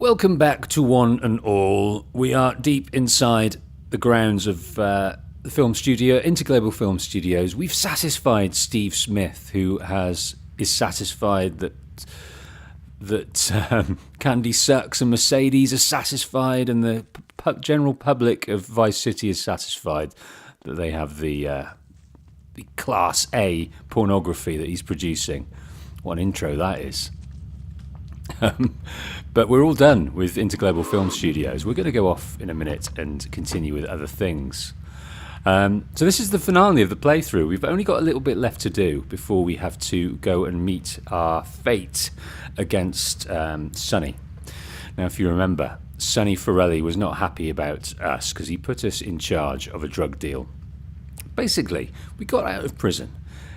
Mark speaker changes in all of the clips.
Speaker 1: Welcome back to one and all. We are deep inside the grounds of the film studio, Interglobal Film Studios. We've satisfied Steve Smith, who is satisfied that Candy sucks, and Mercedes is satisfied, and the general public of Vice City is satisfied that they have the Class A pornography that he's producing. What an intro that is. But we're all done with Interglobal Film Studios. We're going to go off in a minute and continue with other things. So this is the finale of the playthrough. We've only got a little bit left to do before we have to go and meet our fate against Sonny. Now, if you remember, Sonny Forelli was not happy about us because he put us in charge of a drug deal. Basically, we got out of prison.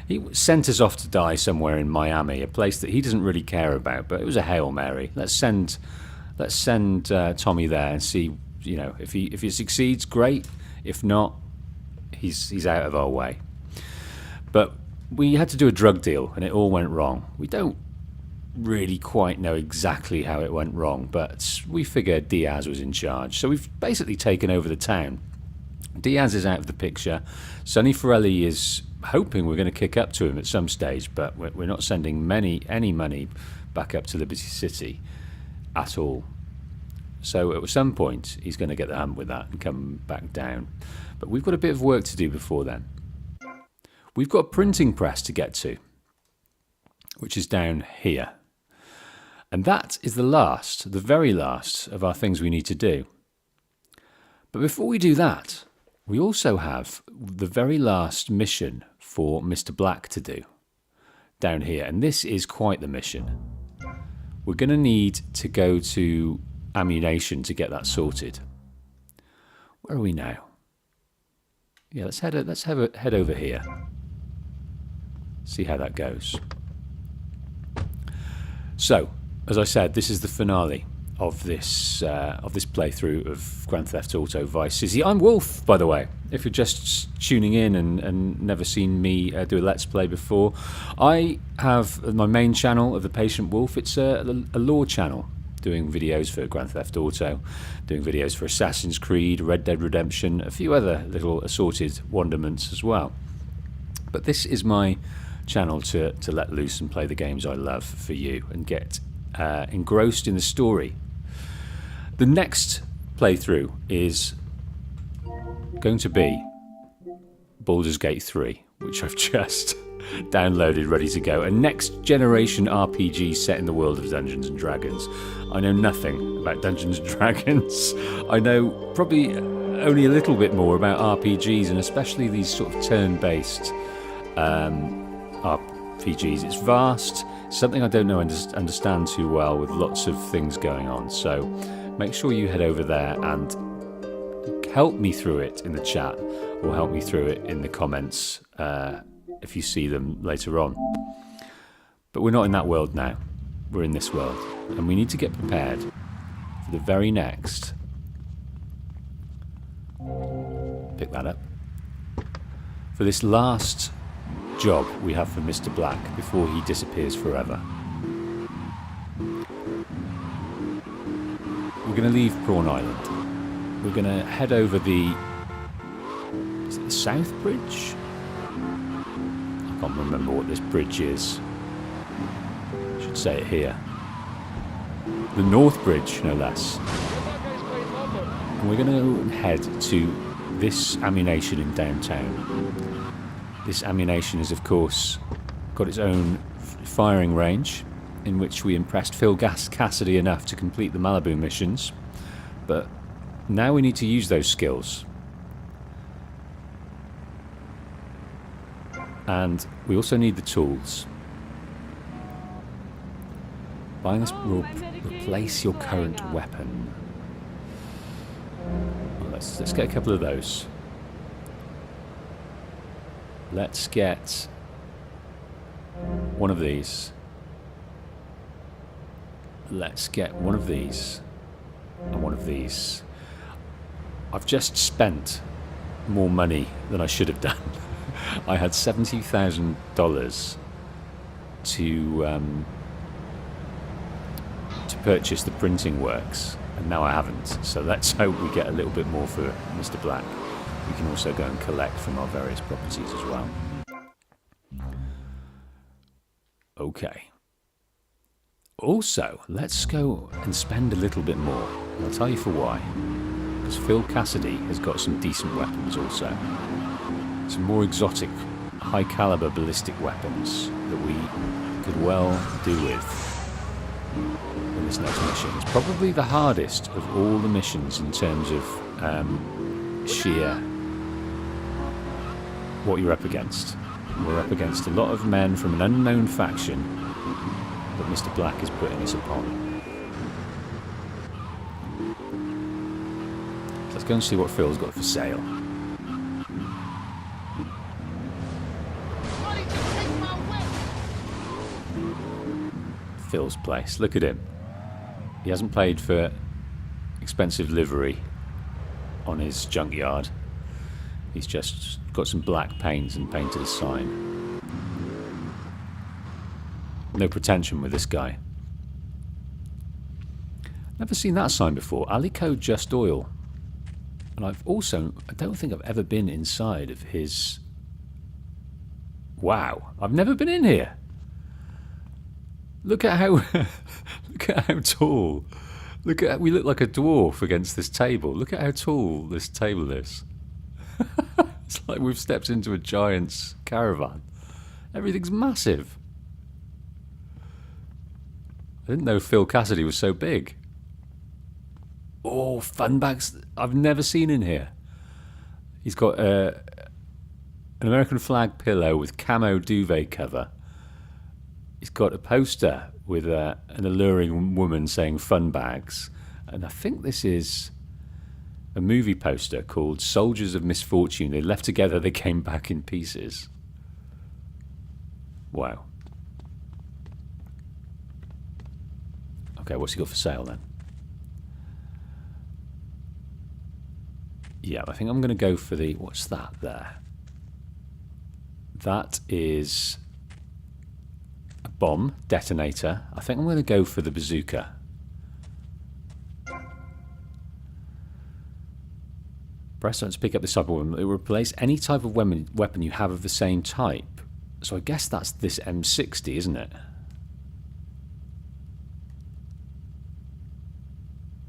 Speaker 1: He sent us off to die somewhere in Miami, a place that he doesn't really care about, but it was a Hail Mary. Let's send Tommy there and see, if he succeeds, great. If not, he's out of our way. But we had to do a drug deal, and it all went wrong. We don't really quite know exactly how it went wrong, but we figured Diaz was in charge. So we've basically taken over the town. Diaz is out of the picture. Sonny Forelli is hoping we're going to kick up to him at some stage, but we're not sending any money back up to Liberty City at all. So at some point he's going to get the hump with that and come back down. But we've got a bit of work to do before then. We've got a printing press to get to, which is down here. And that is the very last of our things we need to do. But before we do that, we also have the very last mission for Mr. Black to do down here. And this is quite the mission. We're going to need to go to ammunition to get that sorted. Where are we now? Yeah, let's head over here. See how that goes. So, as I said, this is the finale of this playthrough of Grand Theft Auto Vice City. I'm Wolf, by the way, if you're just tuning in and never seen me do a Let's Play before. I have my main channel of The Patient Wolf. It's a lore channel, doing videos for Grand Theft Auto, doing videos for Assassin's Creed, Red Dead Redemption, a few other little assorted wonderments as well. But this is my channel to let loose and play the games I love for you and get engrossed in the story. The next playthrough is going to be Baldur's Gate 3, which I've just downloaded, ready to go. A next generation RPG set in the world of Dungeons and Dragons. I know nothing about Dungeons and Dragons. I know probably only a little bit more about RPGs, and especially these sort of turn-based RPGs. It's vast, something I don't know understand too well, with lots of things going on. So make sure you head over there and help me through it in the chat, or help me through it in the comments if you see them later on. But we're not in that world now. We're in this world, and we need to get prepared for the very next. Pick that up. For this last job we have for Mr. Black before he disappears forever. We're going to leave Prawn Island. We're going to head over the South Bridge? I can't remember what this bridge is. I should say it here. The North Bridge, no less. And we're going to head to this ammunition in downtown. This ammunition has, of course, got its own firing range, in which we impressed Phil Cassidy enough to complete the Malibu missions. But now we need to use those skills. And we also need the tools. Buying this will replace your current weapon. Well, let's get a couple of those. Let's get one of these. Let's get one of these and one of these. I've just spent more money than I should have done. I had $70,000 to purchase the printing works, and now I haven't. So let's hope we get a little bit more for Mr. Black. We can also go and collect from our various properties as well. Okay. Also, let's go and spend a little bit more. And I'll tell you for why. Because Phil Cassidy has got some decent weapons also. Some more exotic, high-caliber ballistic weapons that we could well do with in this next mission. It's probably the hardest of all the missions in terms of sheer what you're up against. We're up against a lot of men from an unknown faction that Mr. Black is putting us upon. So let's go and see what Phil's got for sale. Phil's place. Look at him. He hasn't paid for expensive livery on his junkyard. He's just got some black paint and painted a sign. No pretension with this guy. Never seen that sign before. Alico Just Oil. And I don't think I've ever been inside of his... Wow, I've never been in here. Look at how look at how tall. We look like a dwarf against this table. Look at how tall this table is. It's like we've stepped into a giant's caravan. Everything's massive. I didn't know Phil Cassidy was so big. Oh, fun bags I've never seen in here. He's got an American flag pillow with camo duvet cover. He's got a poster with an alluring woman saying fun bags. And I think this is a movie poster called Soldiers of Misfortune. They left together, they came back in pieces. Wow. Okay, what's he got for sale then? Yeah, I think I'm going to go for the... What's that there? That is a bomb detonator. I think I'm going to go for the bazooka. Press on to pick up this type of weapon. It will replace any type of weapon you have of the same type. So I guess that's this M60, isn't it?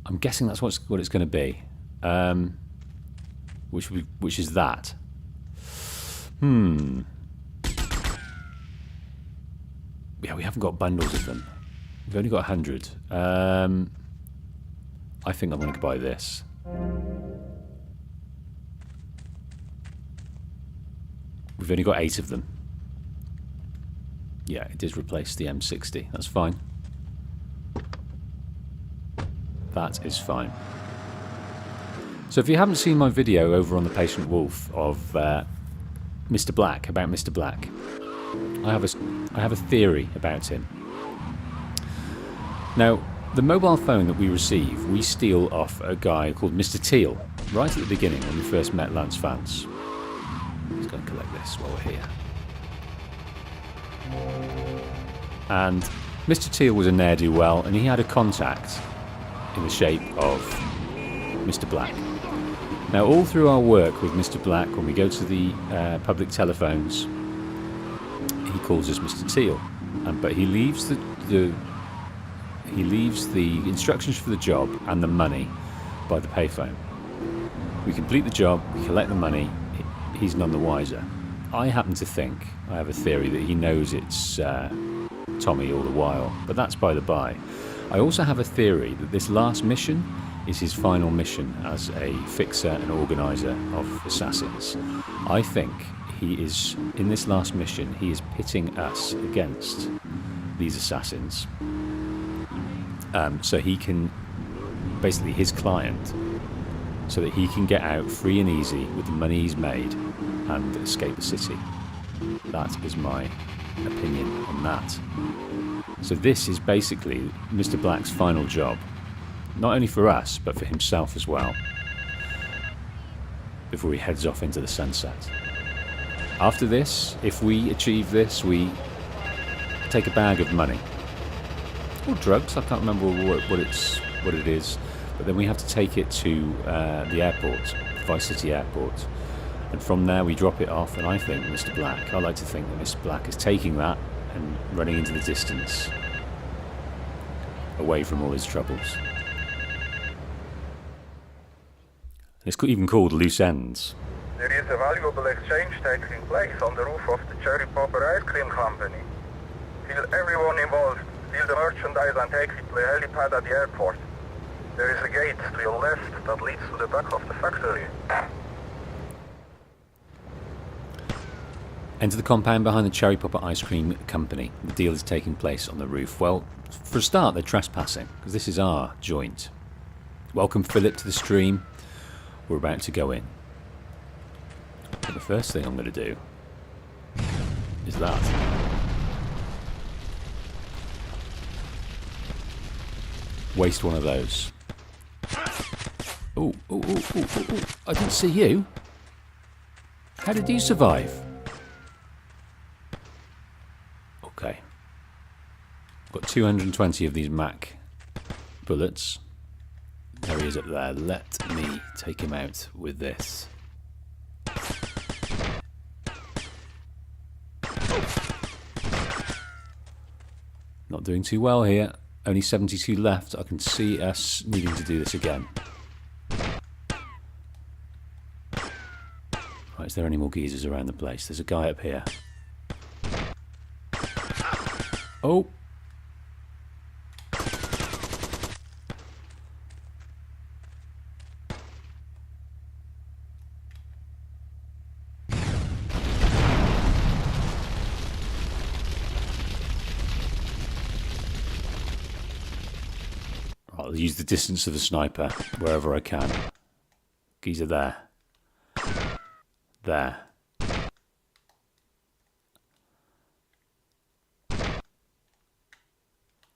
Speaker 1: I'm guessing that's what it's going to be. Which is that. Yeah, we haven't got bundles of them. We've only got 100. I think I'm going to buy this. We've only got 8 of them. Yeah, it does replace the M60. That's fine. That is fine. So if you haven't seen my video over on the Patient Wolf of Mr. Black, about Mr. Black, I have a theory about him. Now, the mobile phone that we receive, we steal off a guy called Mr. Teal, right at the beginning when we first met Lance Vance. Let's go and collect this while we're here. And Mr. Teal was a ne'er-do-well, and he had a contact in the shape of Mr. Black. Now, all through our work with Mr. Black, when we go to the public telephones, he calls us Mr. Teal, but he leaves the instructions for the job and the money by the payphone. We complete the job, we collect the money. He's none the wiser. I happen to think, I have a theory that he knows it's Tommy all the while, but that's by the by. I also have a theory that this last mission is his final mission as a fixer and organiser of assassins. I think he is, in this last mission, he is pitting us against these assassins. So he can, basically his client, so that he can get out free and easy with the money he's made and escape the city. That is my opinion on that. So this is basically Mr. Black's final job. Not only for us, but for himself as well. Before he heads off into the sunset. After this, if we achieve this, we take a bag of money. or drugs. I can't remember what it is. But then we have to take it to the airport, Vice City Airport. And from there we drop it off, and I think Mr. Black, I like to think that Mr. Black is taking that and running into the distance, away from all his troubles. And it's even called Loose Ends.
Speaker 2: There is a valuable exchange taking place on the roof of the Cherry Popper Ice Cream Company. Feel everyone involved, steal the merchandise and take it to the helipad at the airport. There is a gate to your left that leads to the back of the factory.
Speaker 1: Enter the compound behind the Cherry Popper Ice Cream Company. The deal is taking place on the roof. Well, for a start, they're trespassing, because this is our joint. Welcome, Philip, to the stream. We're about to go in. But the first thing I'm going to do is that. Waste one of those. Oh, I didn't see you. How did you survive? Okay. Got 220 of these Mac bullets. There he is up there. Let me take him out with this. Not doing too well here. Only 72 left. I can see us needing to do this again. Right, is there any more geezers around the place? There's a guy up here. Oh! I'll use the distance of the sniper wherever I can. Geezer there. There.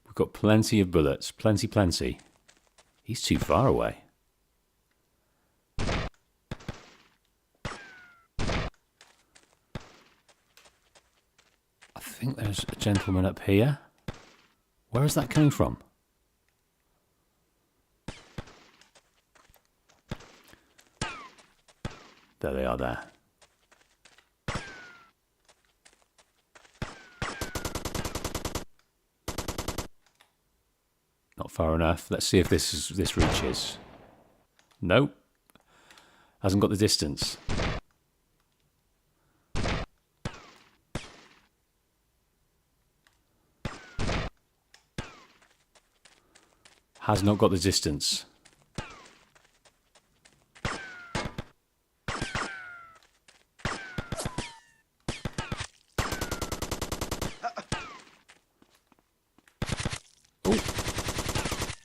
Speaker 1: We've got plenty of bullets. Plenty. He's too far away. I think there's a gentleman up here. Where is that coming from? There they are there. Not far enough. Let's see if this reaches. Nope. Hasn't got the distance. Has not got the distance.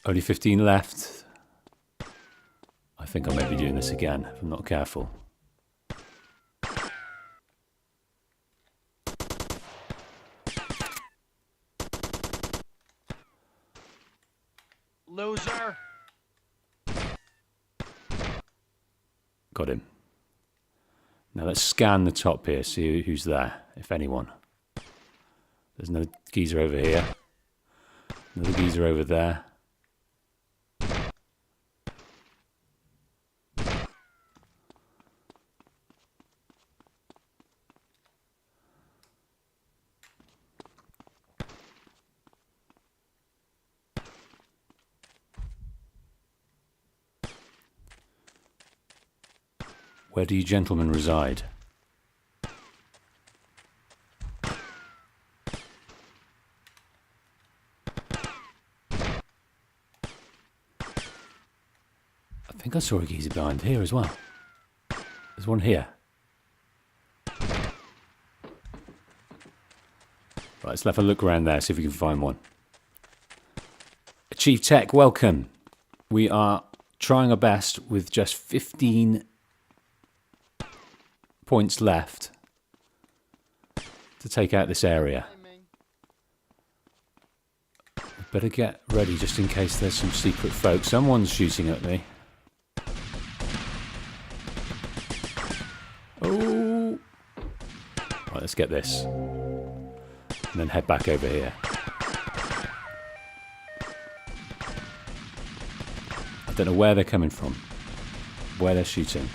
Speaker 1: Only 15 left. I think I may be doing this again if I'm not careful.
Speaker 3: Loser.
Speaker 1: Got him. Now let's scan the top here, see who's there, if anyone. There's another geezer over here. Another geezer over there. Where do you gentlemen reside? I think I saw a geezer behind here as well. There's one here. Right, let's have a look around there, see if we can find one. Chief Tech, welcome. We are trying our best with just 15 points left to take out this area. Better get ready just in case there's some secret folk. Someone's shooting at me. Oh! Right, let's get this. And then head back over here. I don't know where they're coming from. Where they're shooting.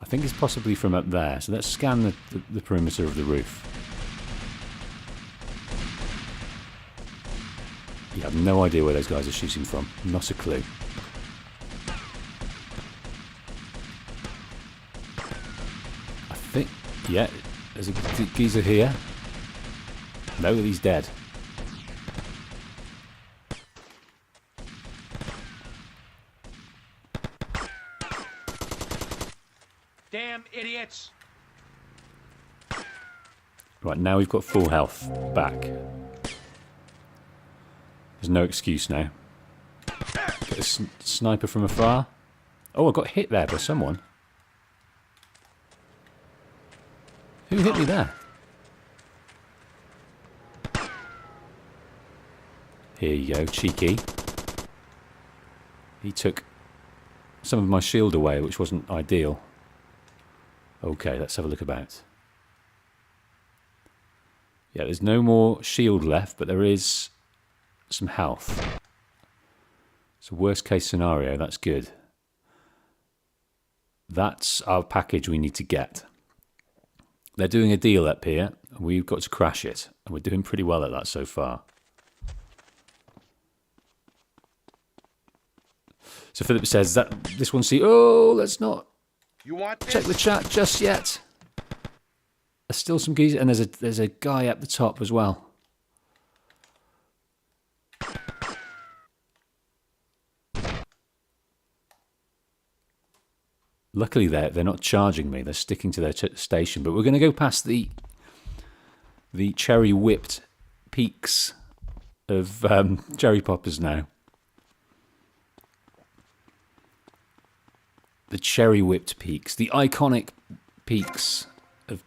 Speaker 1: I think it's possibly from up there. So let's scan the perimeter of the roof. You have no idea where those guys are shooting from. Not a clue. I think... Yeah, there's a geezer here. No, he's dead.
Speaker 3: Damn idiots!
Speaker 1: Right, now we've got full health back. There's no excuse now. Get a sniper from afar. Oh, I got hit there by someone. Who hit me there? Here you go, cheeky. He took some of my shield away, which wasn't ideal. Okay, let's have a look about. Yeah, there's no more shield left, but there is some health. It's a worst case scenario, that's good. That's our package we need to get. They're doing a deal up here, and we've got to crash it. And we're doing pretty well at that so far. So Philip says that this one let's not check the chat just yet. There's still some geese, and there's a guy up the top as well. Luckily, they're not charging me. They're sticking to their station. But we're going to go past the cherry whipped peaks of cherry poppers now. The cherry whipped peaks, the iconic peaks of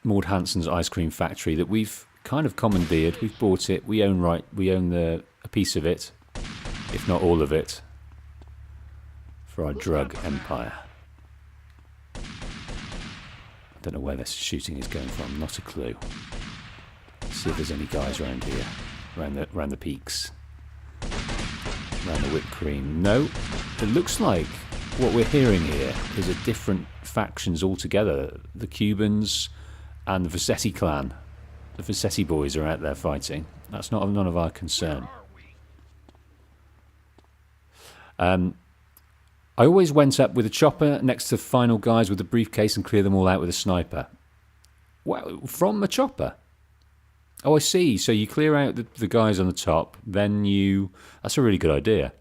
Speaker 1: Maud Hansen's ice cream factory that we've kind of commandeered. We've bought it. We own a piece of it, if not all of it, for our drug empire. I don't know where this shooting is going from. Not a clue. Let's see if there's any guys around here, around the peaks, around the whipped cream. No, it looks like what we're hearing here is a different factions altogether. The Cubans and the Vercetti clan. The Vercetti boys are out there fighting. That's none of our concern. I always went up with a chopper next to final guys with a briefcase and clear them all out with a sniper. Wow, from a chopper? Oh, I see. So you clear out the guys on the top, then you... That's a really good idea.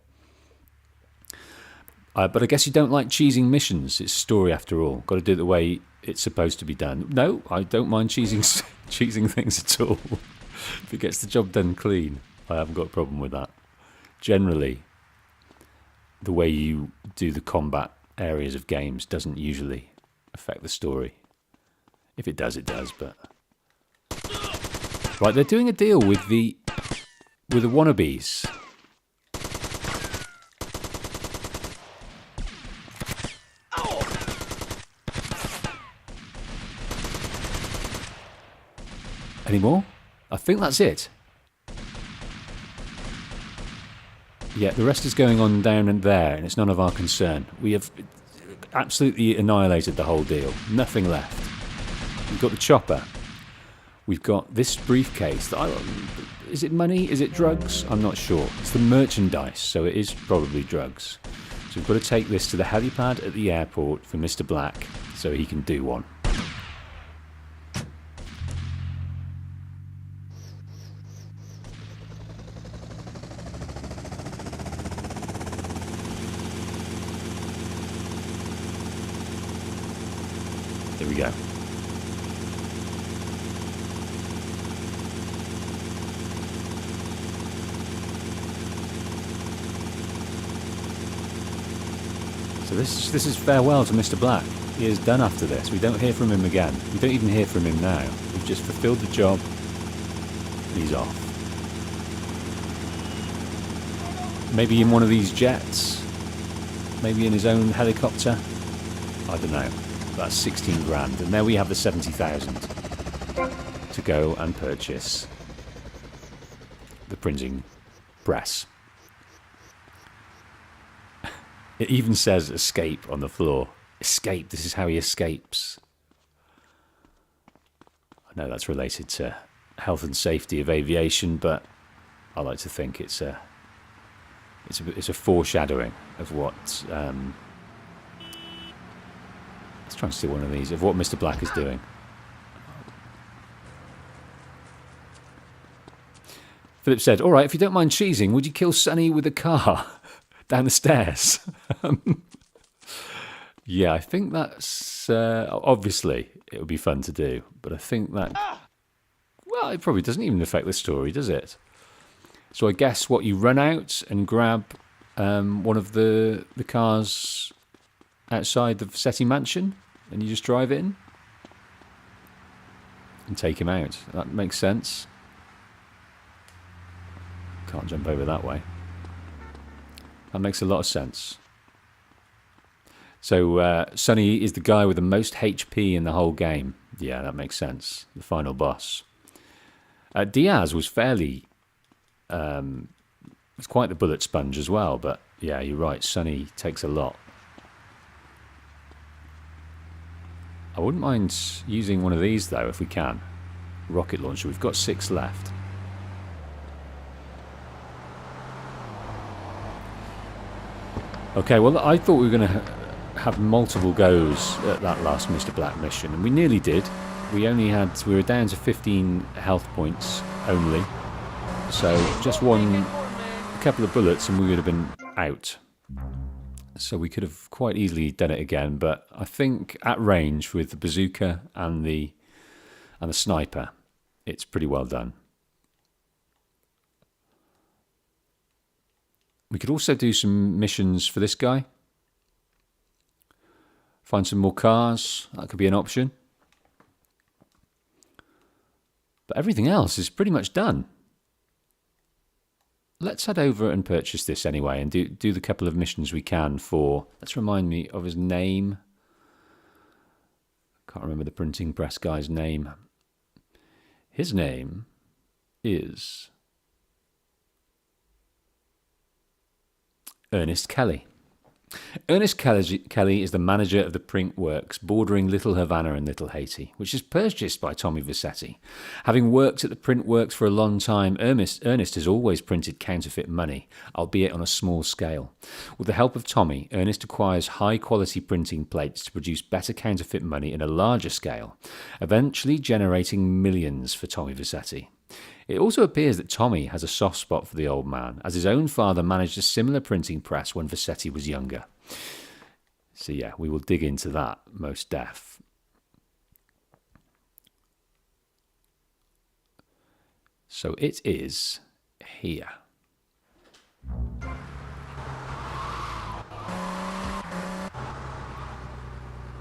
Speaker 1: But I guess you don't like cheesing missions. It's story after all. Got to do it the way it's supposed to be done. No, I don't mind cheesing things at all. If it gets the job done clean, I haven't got a problem with that. Generally, the way you do the combat areas of games doesn't usually affect the story. If it does, it does, but... Right, they're doing a deal with the wannabes. Any more? I think that's it. Yeah, the rest is going on down and there, and it's none of our concern. We have absolutely annihilated the whole deal. Nothing left. We've got the chopper. We've got this briefcase. Is it money? Is it drugs? I'm not sure. It's the merchandise, so it is probably drugs. So we've got to take this to the helipad at the airport for Mr. Black so he can do one. There we go. So this is farewell to Mr. Black. He is done after this. We don't hear from him again. We don't even hear from him now. We've just fulfilled the job. And he's off. Maybe in one of these jets. Maybe in his own helicopter. I don't know. That's 16 grand. And there we have the 70,000 to go and purchase the printing press. It even says escape on the floor. Escape, this is how he escapes. I know that's related to health and safety of aviation, but I like to think it's a foreshadowing of what... let's try and steal one of these, of what Mr. Black is doing. Philip said, all right, if you don't mind cheesing, would you kill Sonny with a car down the stairs? Yeah, I think that's... obviously, it would be fun to do, but I think that... Well, it probably doesn't even affect the story, does it? So I guess what, you run out and grab one of the cars outside the Vercetti mansion, and you just drive in and take him out. That makes sense. Can't jump over that way. That makes a lot of sense. So Sonny is the guy with the most HP in the whole game. Yeah, that makes sense. The final boss. Diaz was fairly... was quite the bullet sponge as well, but yeah, you're right. Sonny takes a lot. I wouldn't mind using one of these, though, if we can. Rocket launcher. We've got 6 left. Okay, well, I thought we were going to have multiple goes at that last Mr. Black mission, and we nearly did. We were down to 15 health points only, so just a couple of bullets and we would have been out. So we could have quite easily done it again, but I think at range with the bazooka and the sniper, it's pretty well done. We could also do some missions for this guy. Find some more cars. That could be an option. But everything else is pretty much done. Let's head over and purchase this anyway and do the couple of missions we can for... Let's remind me of his name. Can't remember the printing press guy's name. His name is... Ernest Kelly. Ernest Kelly is the manager of the print works bordering Little Havana and Little Haiti, which is purchased by Tommy Vercetti. Having worked at the print works for a long time, Ernest has always printed counterfeit money, albeit on a small scale. With the help of Tommy, Ernest acquires high-quality printing plates to produce better counterfeit money in a larger scale, eventually generating millions for Tommy Vercetti. It also appears that Tommy has a soft spot for the old man, as his own father managed a similar printing press when Vercetti was younger. So yeah, we will dig into that, most def. So it is here.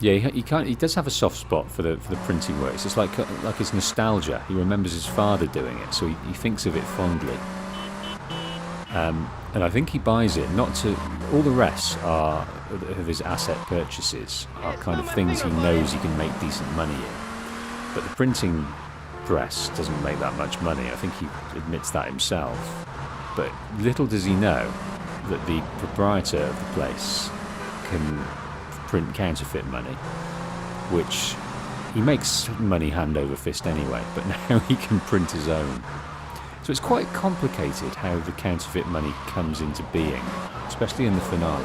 Speaker 1: Yeah, he does have a soft spot for the printing works. It's like his nostalgia. He remembers his father doing it, so he thinks of it fondly. And I think he buys it not to... All the rest of his asset purchases are kind of things he knows he can make decent money in. But the printing press doesn't make that much money. I think he admits that himself. But little does he know that the proprietor of the place can print counterfeit money, which he makes money hand over fist anyway, but now he can print his own. So it's quite complicated how the counterfeit money comes into being, especially in the finale.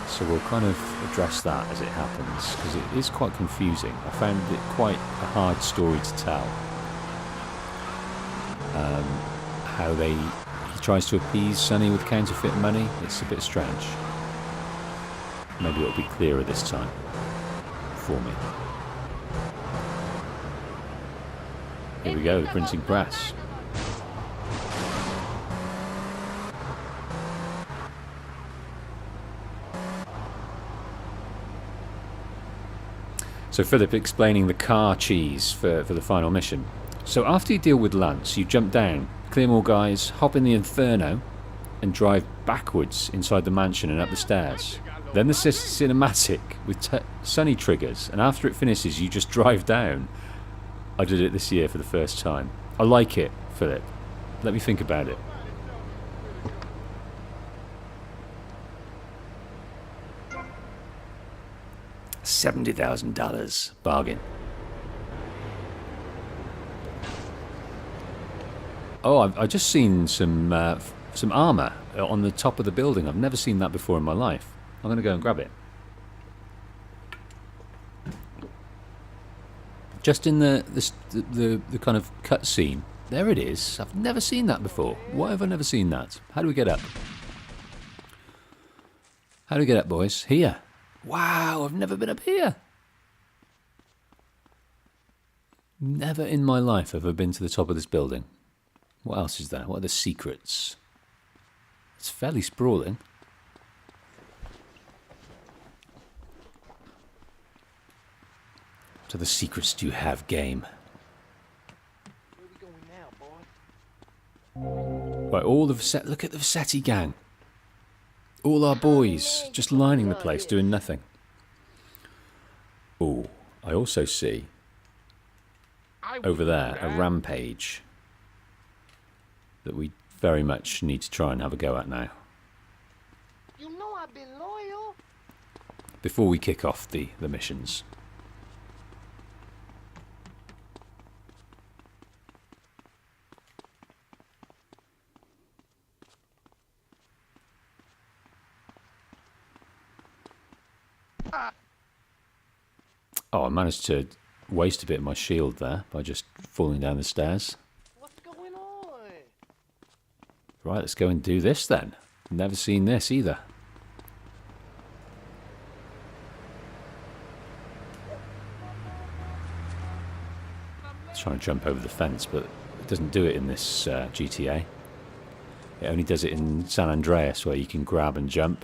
Speaker 1: So we'll kind of address that as it happens, because it is quite confusing. I found it quite a hard story to tell. How he tries to appease Sonny with counterfeit money, it's a bit strange. Maybe it'll be clearer this time for me. Here we go, the printing press. So Philip explaining the car cheese for the final mission. So after you deal with Lance, you jump down, clear more guys, hop in the Inferno, and drive backwards inside the mansion and up the stairs. Then the cinematic with Sonny triggers, and after it finishes, you just drive down. I did it this year for the first time. I like it, Philip. Let me think about it. $70,000. Bargain. Oh, I've just seen some armour on the top of the building. I've never seen that before in my life. I'm going to go and grab it. Just in the kind of cut scene. There it is. I've never seen that before. Why have I never seen that? How do we get up? How do we get up, boys? Here. Wow, I've never been up here. Never in my life have I been to the top of this building. What else is there? What are the secrets? It's fairly sprawling. What other secrets do you have, game?
Speaker 3: Where we going now, boy?
Speaker 1: Right, all the Vercetti, look at the Vercetti gang. All our boys just lining the place, doing nothing. Oh, I also see over there a rampage that we very much need to try and have a go at now.
Speaker 3: You know I've been loyal.
Speaker 1: Before we kick off the missions. Oh, I managed to waste a bit of my shield there by just falling down the stairs.
Speaker 3: What's going on?
Speaker 1: Right, let's go and do this then. Never seen this either. Trying to jump over the fence, but it doesn't do it in this GTA. It only does it in San Andreas, where you can grab and jump.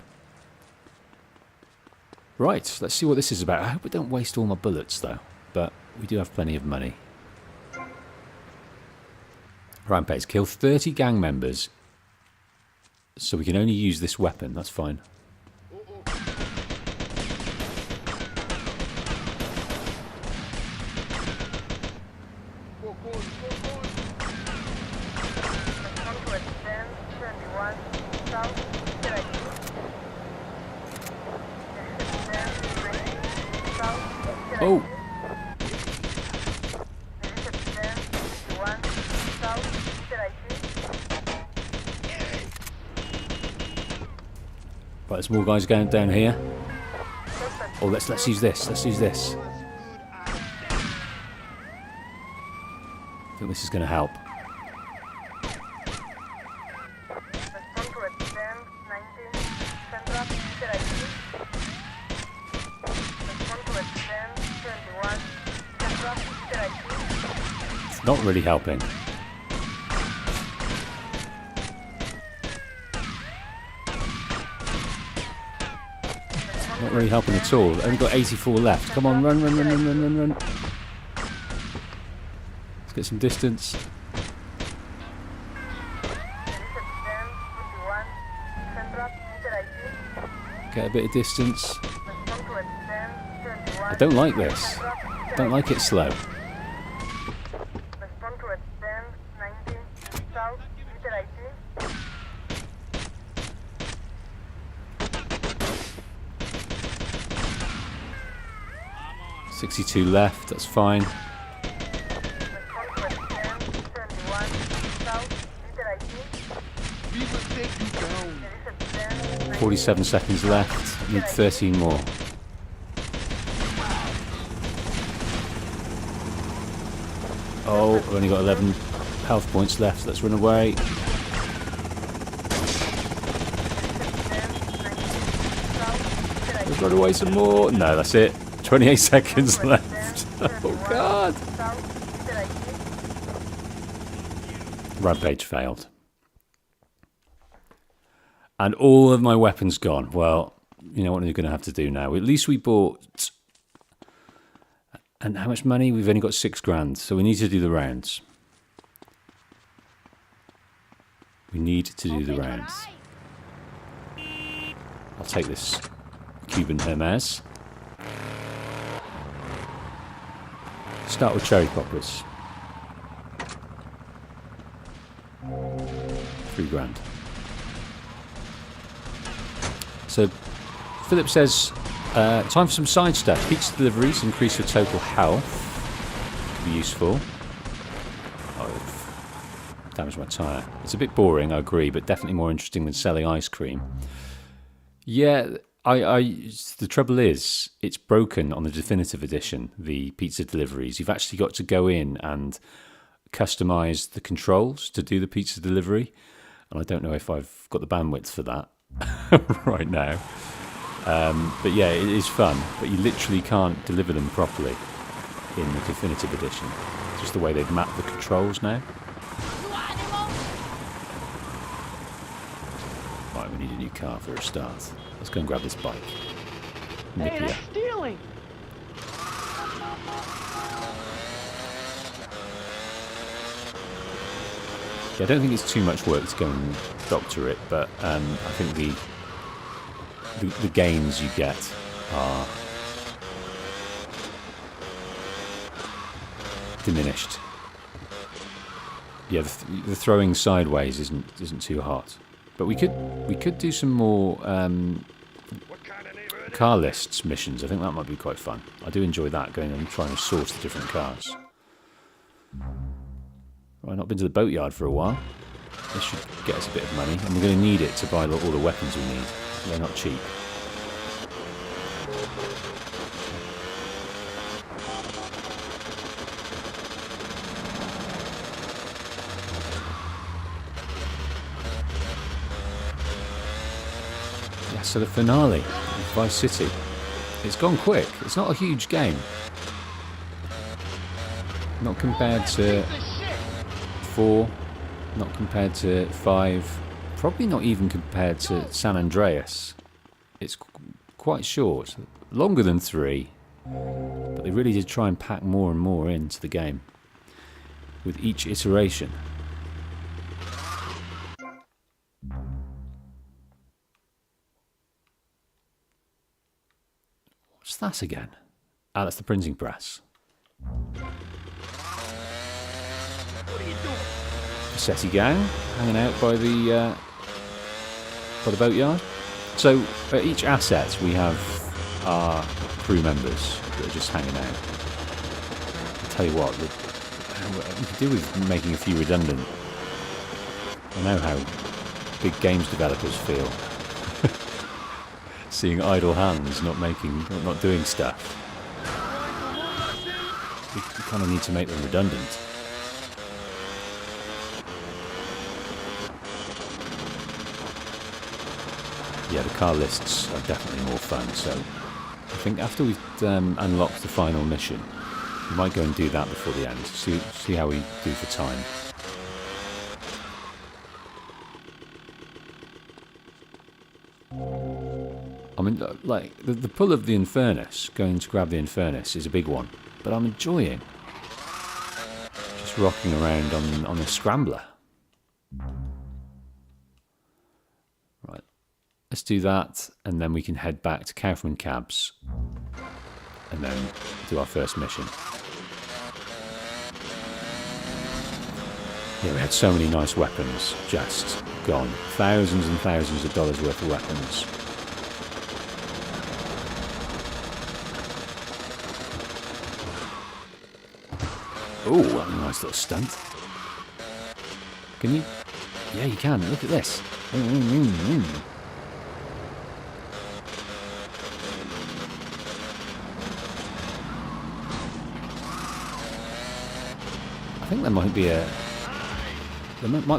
Speaker 1: Right, let's see what this is about. I hope I don't waste all my bullets, though. But we do have plenty of money. Rampage. Kill 30 gang members. So we can only use this weapon. That's fine. Oh! Right, there's more guys going down here. Oh, let's use this. Let's use this. I think this is going to help. It's not really helping. Not really helping at all. Only got 84 left. Come on, run, run, run, run, run, run, run. Let's get some distance. Get a bit of distance. I don't like this. I don't like it slow. $62 left, that's fine. 47 seconds left, need 13 more. Oh, I've only got 11 health points left, let's run away. Let's run away some more. No, that's it. 28 seconds left. Oh god. Rampage failed. And all of my weapons gone. Well, you know what we're going to have to do now. At least we bought... And how much money? We've only got $6,000, so we need to do the rounds. We need to do the rounds. I'll take this Cuban Hermes. Start with cherry poppers. $3,000. So Philip says Time for some side stuff. Pizza deliveries increase your total health. Could be useful. Oh, I've damaged my tyre. It's a bit boring, I agree, but definitely more interesting than selling ice cream. Yeah, the trouble is, it's broken on the definitive edition, the pizza deliveries. You've actually got to go in and customize the controls to do the pizza delivery. And I don't know if I've got the bandwidth for that right now. But yeah, it is fun, but you literally can't deliver them properly in the definitive edition. Just the way they've mapped the controls now. Right, we need a new car for a start. Let's go and grab this bike.
Speaker 3: Hey, that's stealing.
Speaker 1: Yeah, I don't think it's too much work to go and doctor it, but I think the gains you get are diminished. Yeah, the throwing sideways isn't too hot, but we could do some more car lists missions. I think that might be quite fun. I do enjoy that, going and trying to source the different cars. Right, not been to the boatyard for a while. This should get us a bit of money, and we're going to need it to buy all the weapons we need. They're not cheap. Yeah, so the finale of Vice City. It's gone quick. It's not a huge game. Not compared to 4, not compared to 5, probably not even compared to San Andreas. It's quite short, longer than 3, but they really did try and pack more and more into the game with each iteration. What's that again? Ah, that's the printing press. Vercetti gang hanging out by the boatyard. So at each asset we have our crew members that are just hanging out. I'll tell you what, we could do with making a few redundant. I know how big games developers feel. Seeing idle hands not doing stuff. We kind of need to make them redundant. Yeah, the car lists are definitely more fun, so I think after we've unlocked the final mission, we might go and do that before the end, see how we do for time. I mean, like, the pull of the Infernus, going to grab the Infernus, is a big one, but I'm enjoying just rocking around on a scrambler. Right. Let's do that, and then we can head back to Kaufman Cabs, and then do our first mission. Yeah, we had so many nice weapons just gone. Thousands and thousands of dollars worth of weapons. Oh, what a nice little stunt. Can you? Yeah, you can. Look at this. I think there might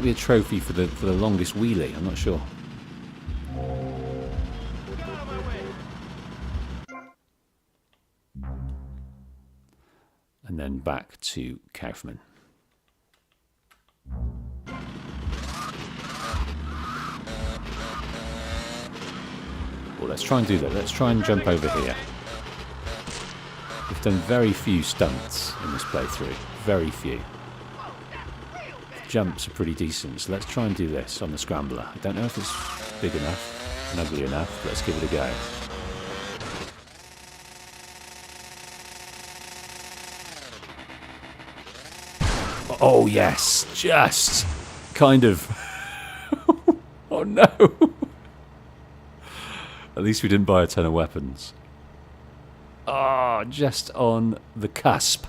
Speaker 1: be a trophy for the longest wheelie. I'm not sure. And then back to Kaufman. Well, let's try and do that. Let's try and jump over here. We've done very few stunts in this playthrough. Very few. Jumps are pretty decent, so let's try and do this on the scrambler. I don't know if it's big enough and ugly enough, but let's give it a go. Oh yes, just kind of. Oh no. At least we didn't buy a ton of weapons. Oh, just on the cusp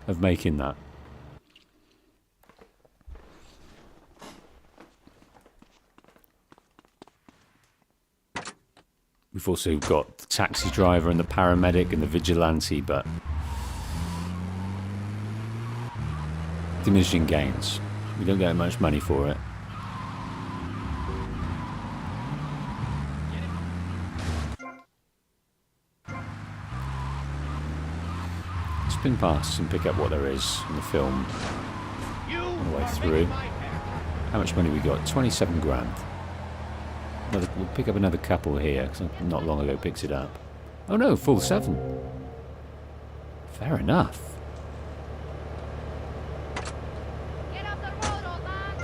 Speaker 1: of making that. We've also got the taxi driver and the paramedic and the vigilante, but diminishing gains. We don't get much money for it. Spin past and pick up what there is in the film on the way through. How much money we got? 27 grand. We'll pick up another couple here, because not long ago picked it up. Oh no, full 7. Fair enough.
Speaker 3: Get off the road, old man.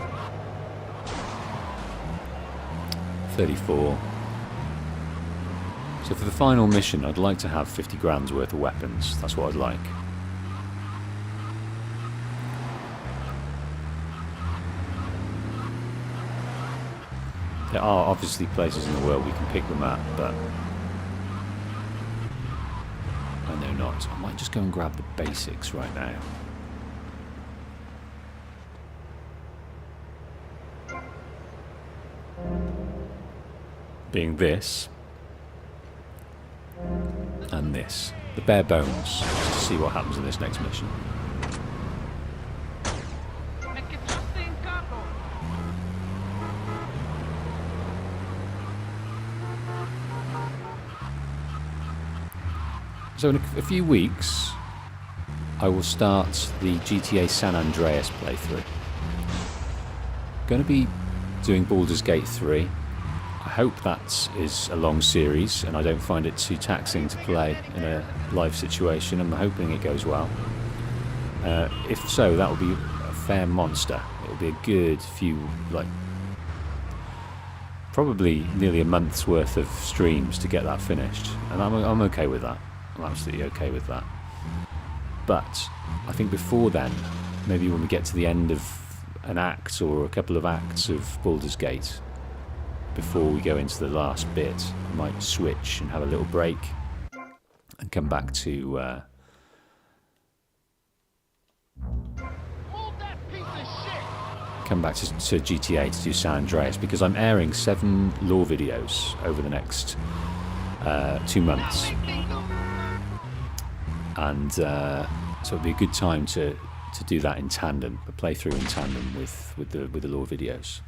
Speaker 1: 34. So for the final mission, I'd like to have 50 grand's worth of weapons. That's what I'd like. There are obviously places in the world we can pick them at, but I know not. I might just go and grab the basics right now. Being this and this, the bare bones, just to see what happens in this next mission. So in a few weeks, I will start the GTA San Andreas playthrough. Going to be doing Baldur's Gate 3. I hope that is a long series and I don't find it too taxing to play in a live situation. I'm hoping it goes well. If so, that will be a fair monster. It will be a good few, probably nearly a month's worth of streams to get that finished. And I'm okay with that. I'm absolutely okay with that. But I think before then, maybe when we get to the end of an act or a couple of acts of Baldur's Gate, before we go into the last bit, I might switch and have a little break and come back to GTA to do San Andreas, because I'm airing 7 lore videos over the next 2 months. And so it'd be a good time to do that in tandem, a playthrough in tandem with the lore videos.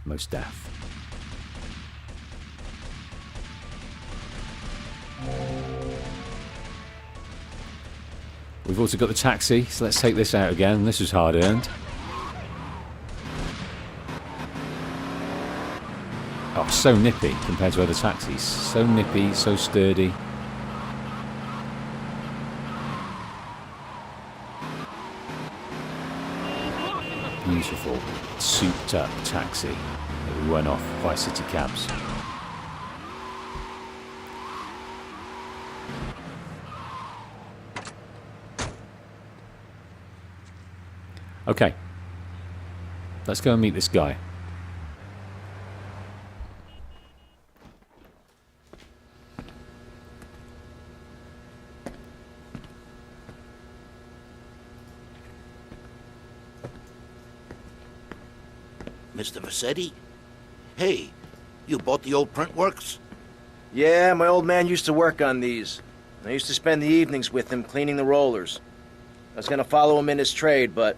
Speaker 1: Most deaf. We've also got the taxi, so let's take this out again. This was hard earned. Oh, so nippy compared to other taxis. So nippy, so sturdy. Beautiful, souped up taxi that we went off Vice City Cabs. Okay, let's go and meet this guy.
Speaker 4: Mr. Vercetti? Hey, you bought the old print works?
Speaker 5: Yeah, my old man used to work on these. I used to spend the evenings with him cleaning the rollers. I was gonna follow him in his trade, but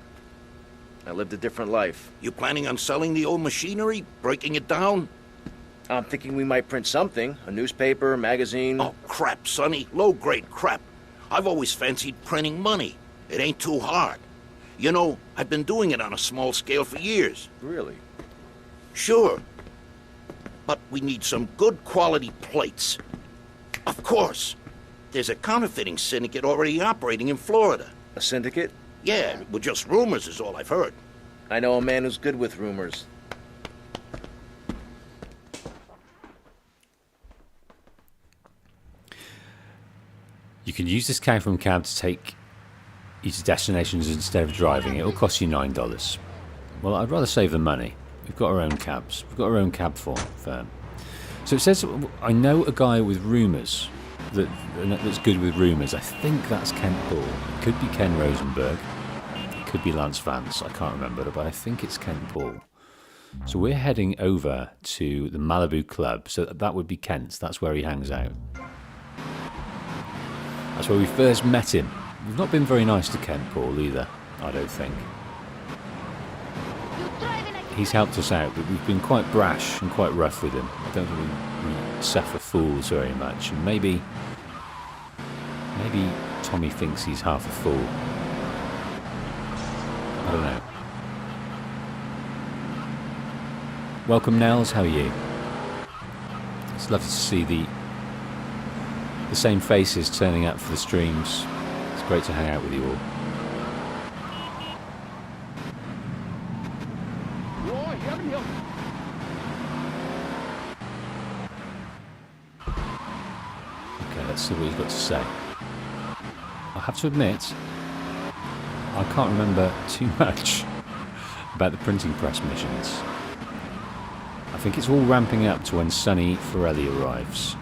Speaker 5: I lived a different life.
Speaker 4: You planning on selling the old machinery? Breaking it down?
Speaker 5: I'm thinking we might print something. A newspaper, a magazine.
Speaker 4: Oh, crap, Sonny. Low-grade crap. I've always fancied printing money. It ain't too hard. You know, I've been doing it on a small scale for years.
Speaker 5: Really?
Speaker 4: Sure. But we need some good quality plates. Of course. There's a counterfeiting syndicate already operating in Florida.
Speaker 5: A syndicate?
Speaker 4: Yeah, well, just rumors is all I've heard.
Speaker 5: I know a man who's good with rumors.
Speaker 1: You can use this cab to take you to destinations instead of driving. It'll cost you $9. Well, I'd rather save the money. We've got our own cabs. We've got our own cab firm. So it says, I know a guy with rumours that's good with rumours. I think that's Kent Paul. It could be Ken Rosenberg. It could be Lance Vance. I can't remember, but I think it's Kent Paul. So we're heading over to the Malibu Club. So that would be Kent's. That's where he hangs out. That's where we first met him. We've not been very nice to Kent Paul either, I don't think. He's helped us out, but we've been quite brash and quite rough with him. I don't think we suffer fools very much. And maybe Tommy thinks he's half a fool. I don't know. Welcome, Nels. How are you? It's lovely to see the same faces turning up for the streams. It's great to hang out with you all. Okay, let's see what he's got to say. I have to admit, I can't remember too much about the printing press missions. I think it's all ramping up to when Sonny Forelli arrives.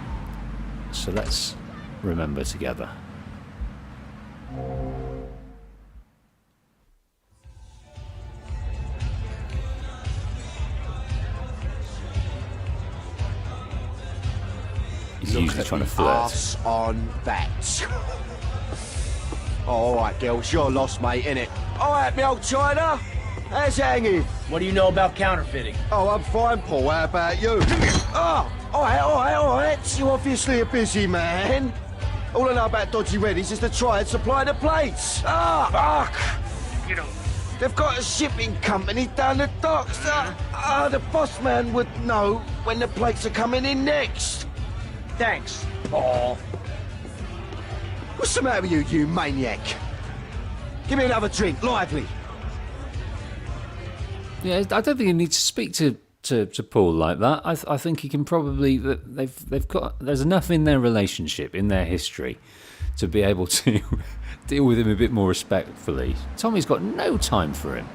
Speaker 1: So let's remember together. He's usually trying to flirt.
Speaker 6: Ass on that. All right, girls, you're lost, mate, innit? All right, me old China. How's it hanging?
Speaker 5: What do you know about counterfeiting?
Speaker 6: Oh, I'm fine, Paul. How about you? Oh, all right. You're obviously a busy man. All I know about Dodgy Reddies is to try and supply the plates. Ah, fuck. You know, they've got a shipping company down the docks. The boss man would know when the plates are coming in next.
Speaker 5: Thanks, Paul.
Speaker 6: What's the matter with you, you maniac? Give me another drink, lively.
Speaker 1: Yeah, I don't think he needs to speak to Paul like that. I think he can probably they've got there's enough in their relationship, in their history, to be able to deal with him a bit more respectfully. Tommy's got no time for him.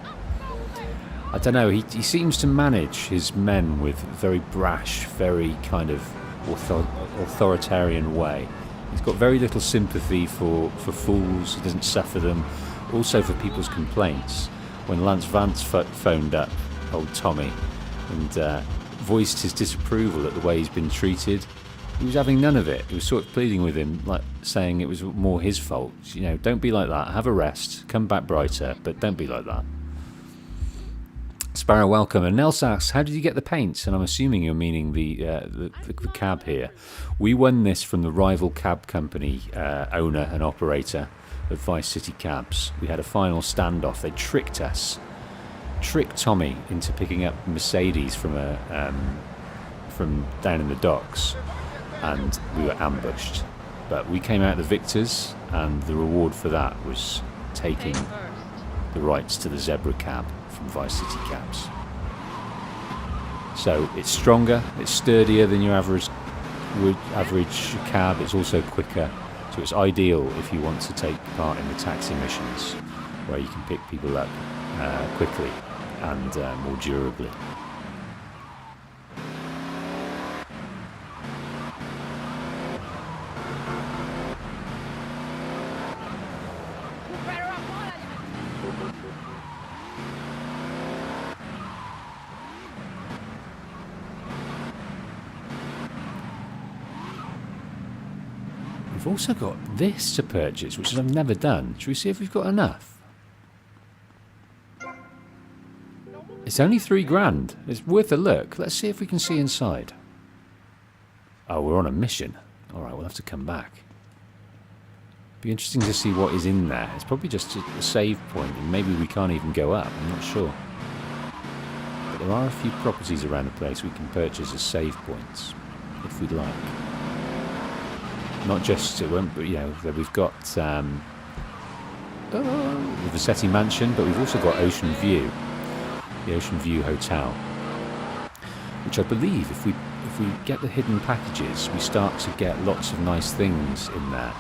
Speaker 1: I don't know. He seems to manage his men with a very brash, very kind of authoritarian way. He's got very little sympathy for fools. He doesn't suffer them. Also for people's complaints. When Lance Vance phoned up old Tommy and voiced his disapproval at the way he's been treated, he was having none of it. He was sort of pleading with him, like saying it was more his fault. You know, don't be like that. Have a rest. Come back brighter, but don't be like that. Sparrow, welcome. And Nels asks, how did you get the paints? And I'm assuming you're meaning the cab here. We won this from the rival cab company owner and operator of Vice City Cabs. We had a final standoff. They tricked Tommy into picking up Mercedes from down in the docks, and we were ambushed. But we came out the victors, and the reward for that was taking the rights to the Zebra cab from Vice City Cabs. So it's stronger, it's sturdier than your average cab. It's also quicker. So it's ideal if you want to take part in the taxi missions, where you can pick people up quickly and more durably. We've also got this to purchase, which I've never done. Should we see if we've got enough? It's only $3,000. It's worth a look. Let's see if we can see inside. Oh, we're on a mission. Alright, we'll have to come back. Be interesting to see what is in there. It's probably just a save point, and maybe we can't even go up. I'm not sure. But there are a few properties around the place we can purchase as save points, if we'd like. Not just, it won't, but, you know, we've got the Vercetti Mansion, but we've also got Ocean View, the Ocean View Hotel, which I believe if we get the hidden packages, we start to get lots of nice things in there.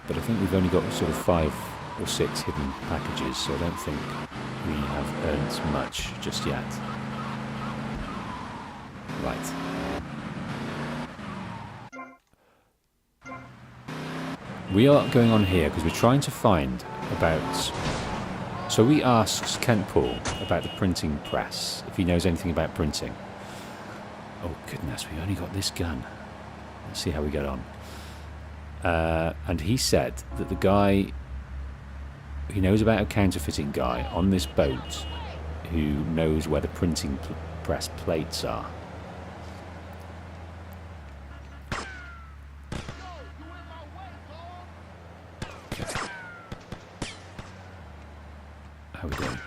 Speaker 1: But I think we've only got sort of 5 or 6 hidden packages, so I don't think we have earned much just yet. Right. we are going on here because we're trying to find about... So we asked Kent Paul about the printing press, if he knows anything about printing. Oh goodness, we only got this gun. Let's see how we get on. And he said that the guy... He knows about a counterfeiting guy on this boat who knows where the printing press plates are. How are we doing?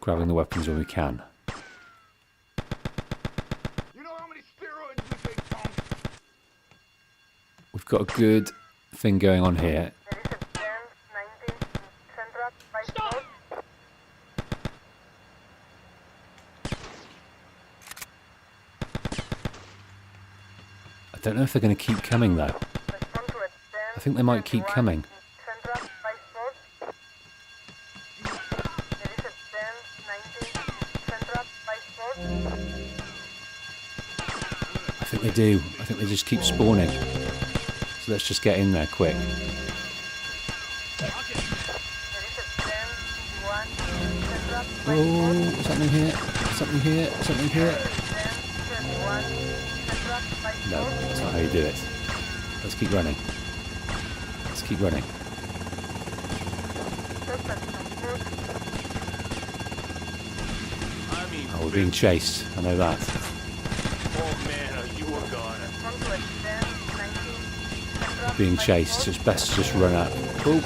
Speaker 1: Grabbing the weapons when we can. We've got a good thing going on here. I don't know if they're going to keep coming though. I think they might keep coming. I think they do. I think they just keep spawning. So let's just get in there quick. Oh, what's happening here? What's happening here? What's happening here? No, that's not how you do it. Let's keep running. Let's keep running. Oh, we're being chased. I know that. Being chased, so it's best to just run up. Oh.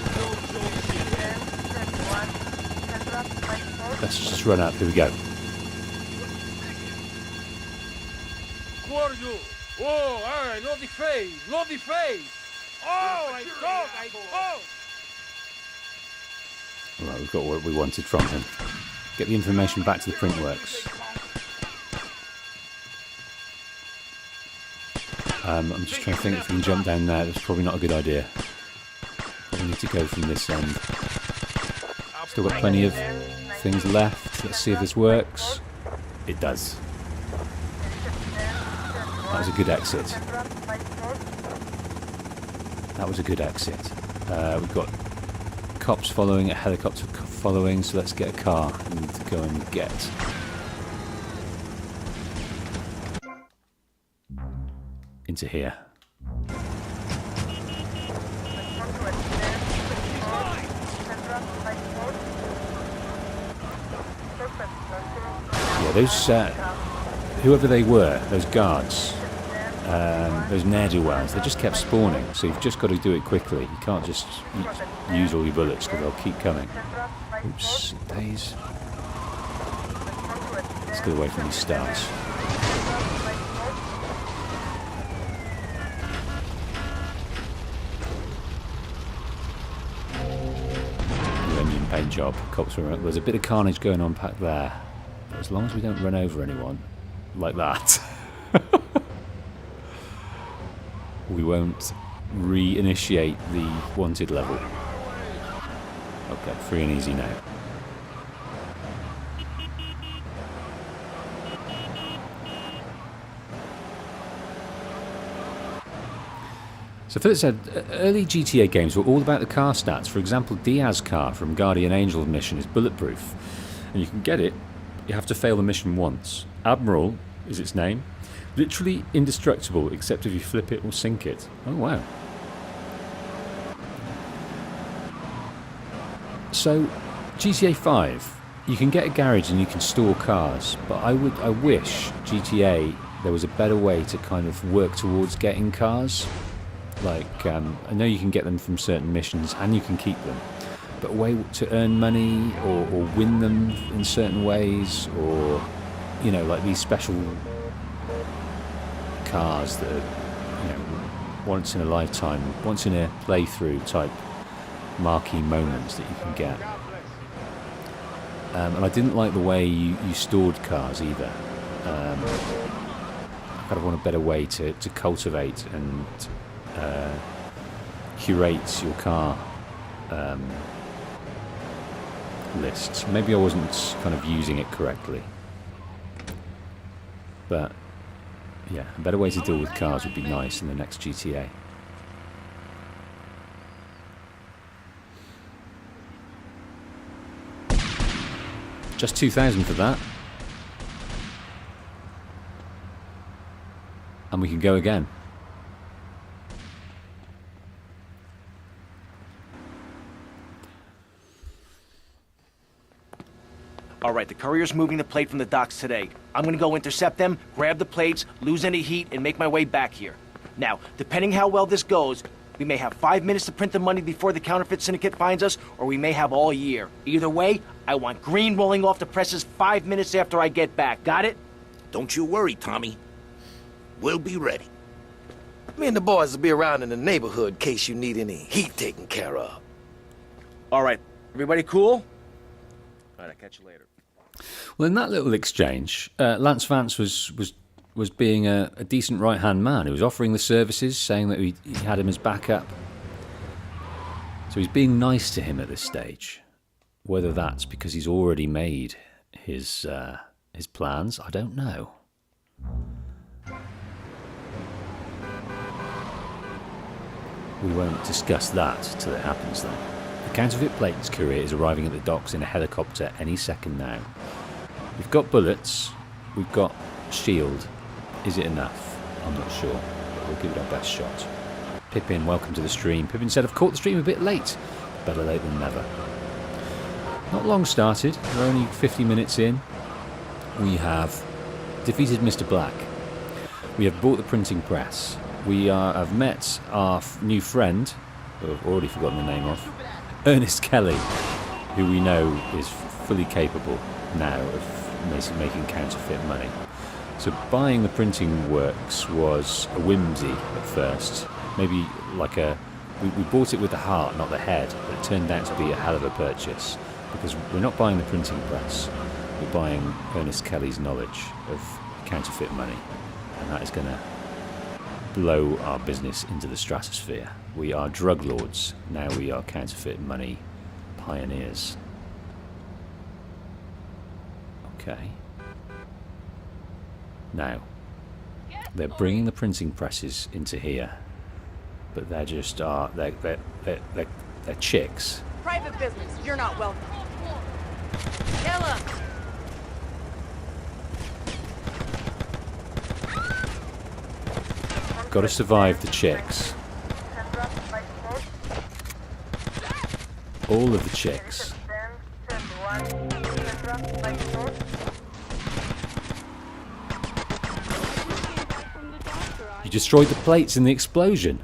Speaker 1: Let's just run up. Here we go.
Speaker 7: Oh, not the face, not the face. Oh, I thought.
Speaker 1: Alright, we've got what we wanted from him. Get the information back to the printworks. I'm just trying to think if we can jump down there. That's probably not a good idea. We need to go from this end. Still got plenty of things left. Let's see if this works. It does. That was a good exit. That was a good exit. We've got cops following, a helicopter following, so let's get a car. We need to go and get. Into here. Yeah, those, whoever they were, those guards, those ne'er-do-wells, they just kept spawning, so you've just got to do it quickly. You can't just use all your bullets because they'll keep coming. Oops, days. Let's get away from these stars. New engine paint job. Cops were, there's a bit of carnage going on back there, but as long as we don't run over anyone like that, we won't reinitiate the wanted level. Okay, free and easy now. So Philip said, early GTA games were all about the car stats. For example, Diaz's car from Guardian Angel mission is bulletproof, and you can get it, you have to fail the mission once. Admiral is its name. Literally indestructible, except if you flip it or sink it. Oh wow. So, GTA 5, you can get a garage and you can store cars, but I wish GTA, there was a better way to kind of work towards getting cars. Like, I know you can get them from certain missions and you can keep them, but a way to earn money or win them in certain ways, or, you know, like these special cars that are, you know, once in a lifetime, once in a playthrough type marquee moments that you can get. And I didn't like the way you stored cars either. I kind of want a better way to cultivate and curate your car lists. Maybe I wasn't kind of using it correctly. But yeah, a better way to deal with cars would be nice in the next GTA. Just 2,000 for that. And we can go again.
Speaker 5: All right, the courier's moving the plate from the docks today. I'm gonna go intercept them, grab the plates, lose any heat, and make my way back here. Now, depending how well this goes, we may have 5 minutes to print the money before the counterfeit syndicate finds us, or we may have all year. Either way, I want green rolling off the presses 5 minutes after I get back. Got it?
Speaker 4: Don't you worry, Tommy. We'll be ready.
Speaker 8: Me and the boys will be around in the neighborhood in case you need any heat taken care of.
Speaker 5: All right, everybody cool? All right, I'll catch you later.
Speaker 1: Well, in that little exchange, Lance Vance was being a decent right-hand man. He was offering the services, saying that he had him as backup. So he's being nice to him at this stage. Whether that's because he's already made his plans, I don't know. We won't discuss that till it happens, though. The counterfeit plates courier is arriving at the docks in a helicopter any second now. We've got bullets, we've got shield. Is it enough? I'm not sure, but we'll give it our best shot. Pippin, welcome to the stream. Pippin said, I've caught the stream a bit late. Better late than never. Not long started, we're only 50 minutes in. We have defeated Mr. Black. We have bought the printing press. We have met our new friend, who I've already forgotten the name of, Ernest Kelly, who we know is fully capable now of making counterfeit money. So buying the printing works was a whimsy at first. Maybe like we bought it with the heart, not the head, but it turned out to be a hell of a purchase because we're not buying the printing press, we're buying Ernest Kelly's knowledge of counterfeit money, and that is going to blow our business into the stratosphere. We are drug lords, now we are counterfeit money pioneers. Okay. Now, they're bringing the printing presses into here, but they're just they're chicks.
Speaker 3: Private business. You're not welcome. Kill him.
Speaker 1: Got to survive the chicks. All of the chicks. You destroyed the plates in the explosion.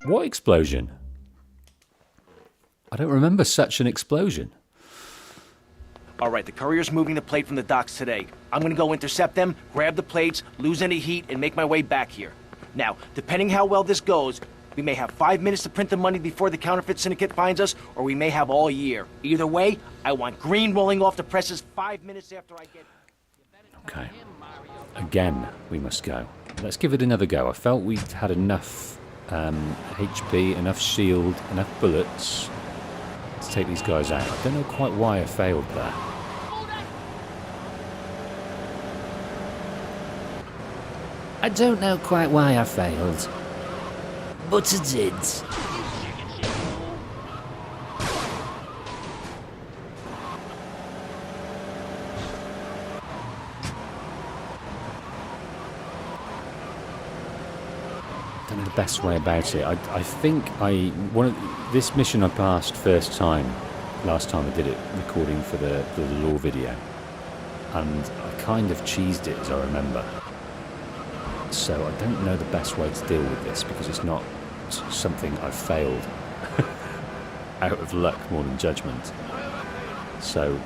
Speaker 1: What explosion? I don't remember such an explosion.
Speaker 5: All right, the courier's moving the plate from the docks today. I'm gonna go intercept them, grab the plates, lose any heat, and make my way back here. Now, depending how well this goes, we may have 5 minutes to print the money before the counterfeit syndicate finds us, or we may have all year. Either way, I want green rolling off the presses 5 minutes after I get...
Speaker 1: Okay. Again, we must go. Let's give it another go. I felt we'd had enough HP, enough shield, enough bullets to take these guys out. I don't know quite why I failed there. I don't know quite why I failed, but I did. Don't know the best way about it. I think this mission I passed first time, last time I did it, recording for the law video, and I kind of cheesed it as I remember. So I don't know the best way to deal with this because it's not something I've failed out of luck more than judgment. So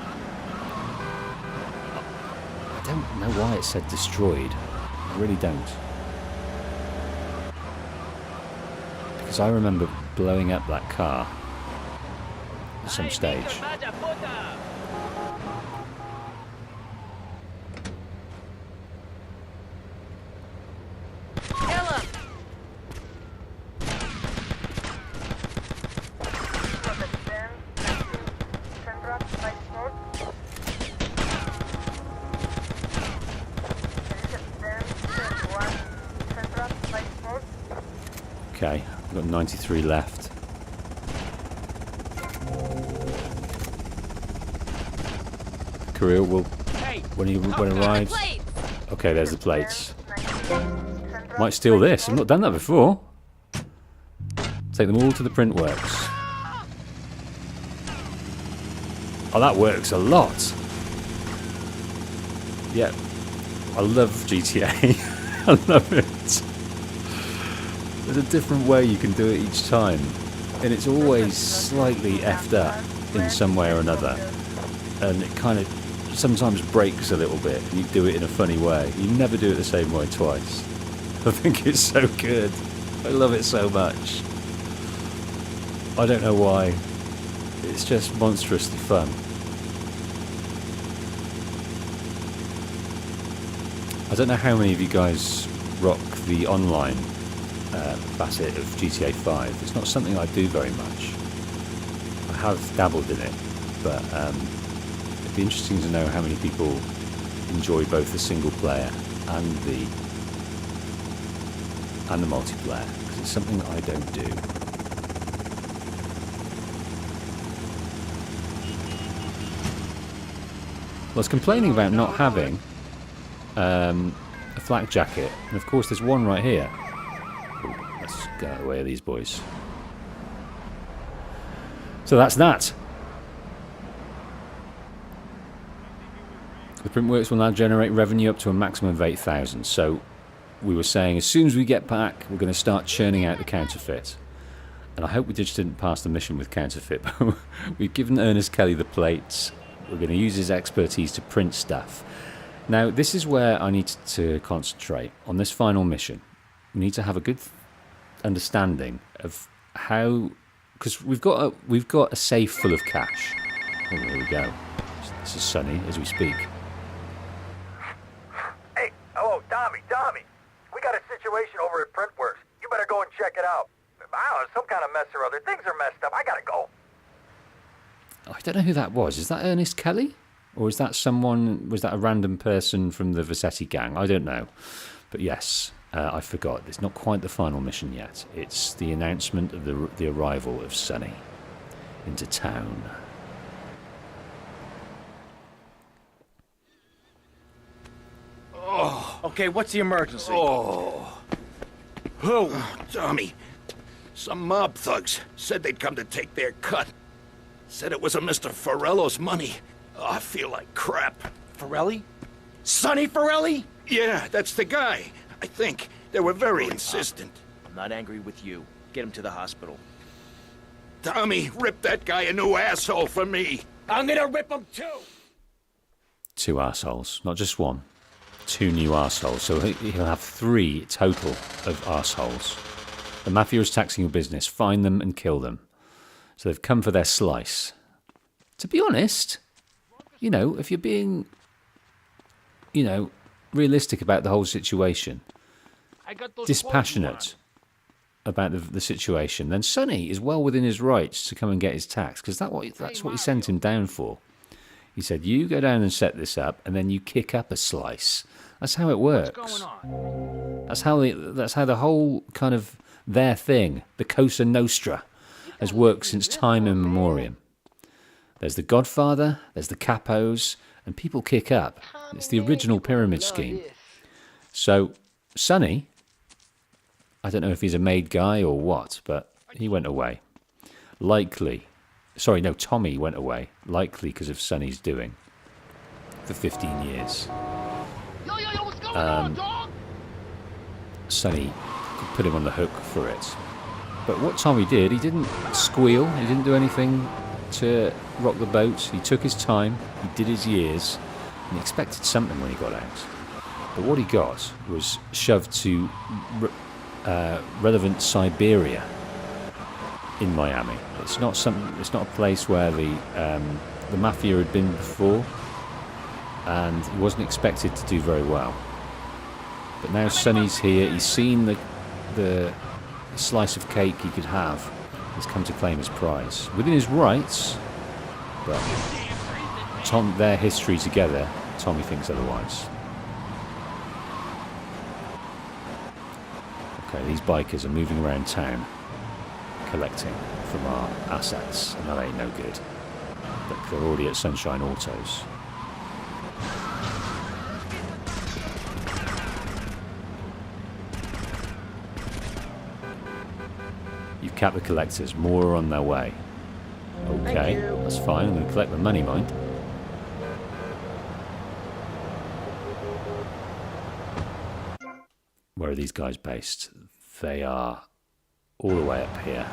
Speaker 1: I don't know why it said destroyed. I really don't. Because I remember blowing up that car at some stage. Okay, we've got 93 left. Courier will, when he arrives. Okay, there's the plates. Might steal this. I've not done that before. Take them all to the print works. Oh, that works a lot. Yeah, I love GTA. I love it. There's a different way you can do it each time, and it's always slightly effed up in some way or another, and it kind of sometimes breaks a little bit, and you do it in a funny way. You never do it the same way twice. I think it's so good. I love it so much. I don't know why. It's just monstrously fun. I don't know how many of you guys rock the online facet of GTA 5. It's not something I do very much. I have dabbled in it, but it'd be interesting to know how many people enjoy both the single player and the multiplayer, because it's something that I don't do. I was complaining about not having a flak jacket, and of course there's one right here. Ooh, let's get out of the way of these boys. So that's that. The printworks will now generate revenue up to a maximum of 8,000. So we were saying as soon as we get back, we're going to start churning out the counterfeit. And I hope we just didn't pass the mission with counterfeit. But we've given Ernest Kelly the plates. We're going to use his expertise to print stuff. Now, this is where I need to concentrate on this final mission. We need to have a good understanding of how, because we've got a safe full of cash. Oh, there we go. This is Sonny as we speak.
Speaker 2: Hey, hello, Tommy. We got a situation over at Printworks. You better go and check it out. I don't know, some kind of mess or other. Things are messed up. I gotta go.
Speaker 1: I don't know who that was. Is that Ernest Kelly? Or is that someone, was that a random person from the Vercetti gang? I don't know. But yes, I forgot. It's not quite the final mission yet. It's the announcement of the arrival of Sonny into town.
Speaker 5: Oh. Okay, what's the emergency?
Speaker 4: Oh. Who? Tommy. Some mob thugs said they'd come to take their cut. Said it was a Mr. Forello's money. Oh, I feel like crap.
Speaker 5: Forelli? Sonny Forelli?
Speaker 4: Yeah, that's the guy. I think. They were very insistent.
Speaker 5: I'm not angry with you. Get him to the hospital.
Speaker 4: Tommy, rip that guy a new asshole for me.
Speaker 5: I'm gonna rip him too!
Speaker 1: 2 assholes, not just 1. 2 new assholes. So he'll have 3 total of assholes. The mafia is taxing your business. Find them and kill them. So they've come for their slice. To be honest, you know, if you're being, you know, realistic about the whole situation, dispassionate about the situation, then Sonny is well within his rights to come and get his tax, because that's what he sent him down for. He said, you go down and set this up, and then you kick up a slice. That's how it works.
Speaker 7: What's going on?
Speaker 1: That's how the whole kind of their thing, the Cosa Nostra, has worked since time immemorial. There's the Godfather, there's the Capos, and people kick up. It's the original pyramid scheme. So, Sonny, I don't know if he's a made guy or what, but he went away. Tommy went away, likely because of Sonny's doing, for 15 years. Sonny could put him on the hook for it. But what Tommy did, he didn't squeal, he didn't do anything to rock the boat. He took his time, he did his years, and he expected something when he got out. But what he got was shoved to relevant Siberia in Miami. It's not a place where the mafia had been before, and he wasn't expected to do very well. But now Sonny's here, he's seen the slice of cake he could have. He's come to claim his prize. Within his rights, but their history together, Tommy thinks otherwise. Okay, these bikers are moving around town, collecting from our assets, and that ain't no good. Look, they're already at Sunshine Autos. You've capped the collectors. More are on their way. Okay, that's fine. I'm going to collect the money, mind. Where are these guys based? They are all the way up here.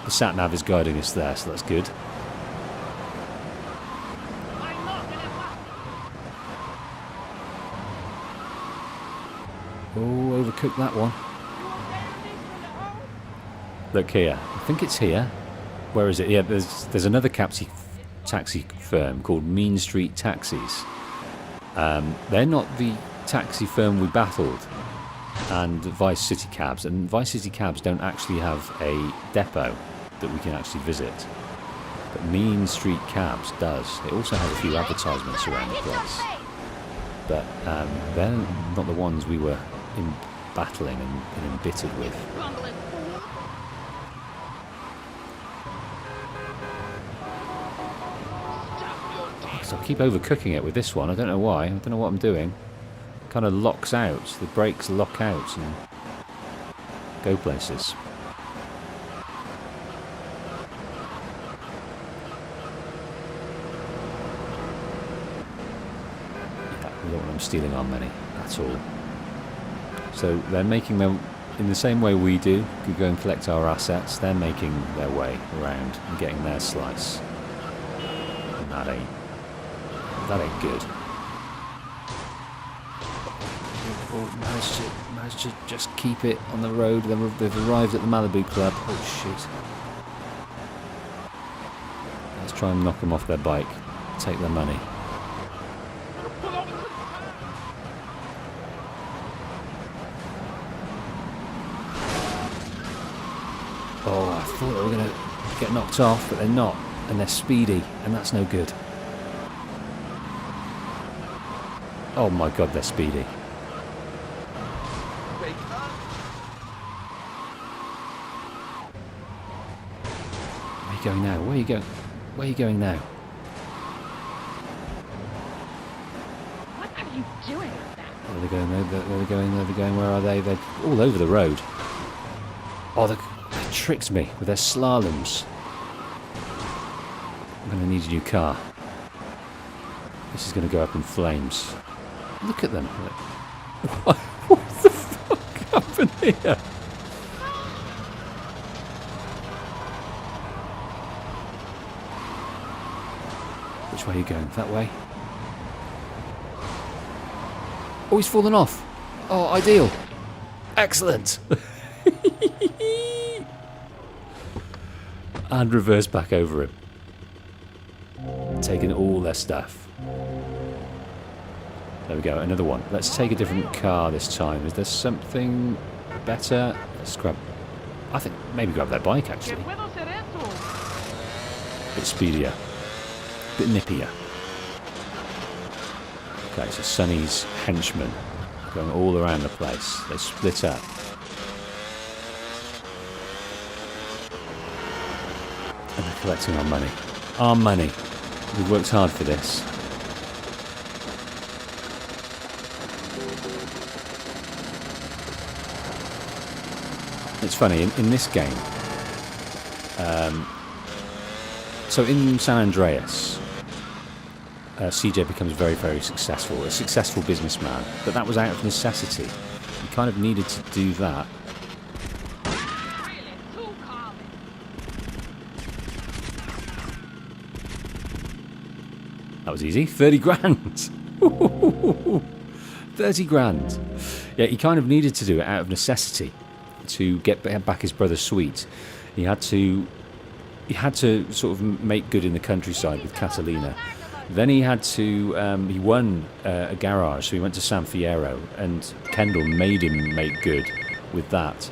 Speaker 1: The sat-nav is guiding us there, so that's good. Oh, overcooked that one. Look here. I think it's here. Where is it? Yeah, there's another taxi firm called Mean Street Taxis. They're not the taxi firm we battled, and Vice City Cabs. And Vice City Cabs don't actually have a depot that we can actually visit. But Mean Street Cabs does. It also has a few advertisements around the place. But they're not the ones we were battling and embittered with. So I keep overcooking it with this one. I don't know why. I don't know what I'm doing. It kind of locks out. The brakes lock out and go places. Yeah, we don't want them stealing our money at all. So they're making them in the same way we do. We go and collect our assets. They're making their way around and getting their slice. And that ain't good. Oh, managed to just keep it on the road. They've arrived at the Malibu Club. Oh shit. Let's try and knock them off their bike. Take their money. Oh, I thought they were going to get knocked off, but they're not. And they're speedy, and that's no good. Oh my god, they're speedy. Where are you going now? Where are you going? Where are you going now?
Speaker 3: What are you doing with that?
Speaker 1: Where are they going? Where are they going? Where are they going? Where are they? They're all over the road. Oh, they tricked me with their slaloms. I'm going to need a new car. This is going to go up in flames. Look at them. What the fuck happened here? Which way are you going? That way? Oh, he's fallen off. Oh, ideal. Excellent. And reverse back over him. Taking all their stuff. There we go, another one. Let's take a different car this time. Is there something better? Let's grab... I think maybe grab that bike, actually. Bit speedier. Bit nippier. Okay, so Sonny's henchmen going all around the place. They split up. And they're collecting our money. Our money. We've worked hard for this. It's funny, in this game, so in San Andreas, CJ becomes very, very successful, a successful businessman, but that was out of necessity. He kind of needed to do that. That was easy, 30 grand! 30 grand! Yeah, he kind of needed to do it out of necessity. To get back his brother's suite, he had to sort of make good in the countryside with Catalina. Then he had to he won a garage, so he went to San Fierro, and Kendall made him make good with that.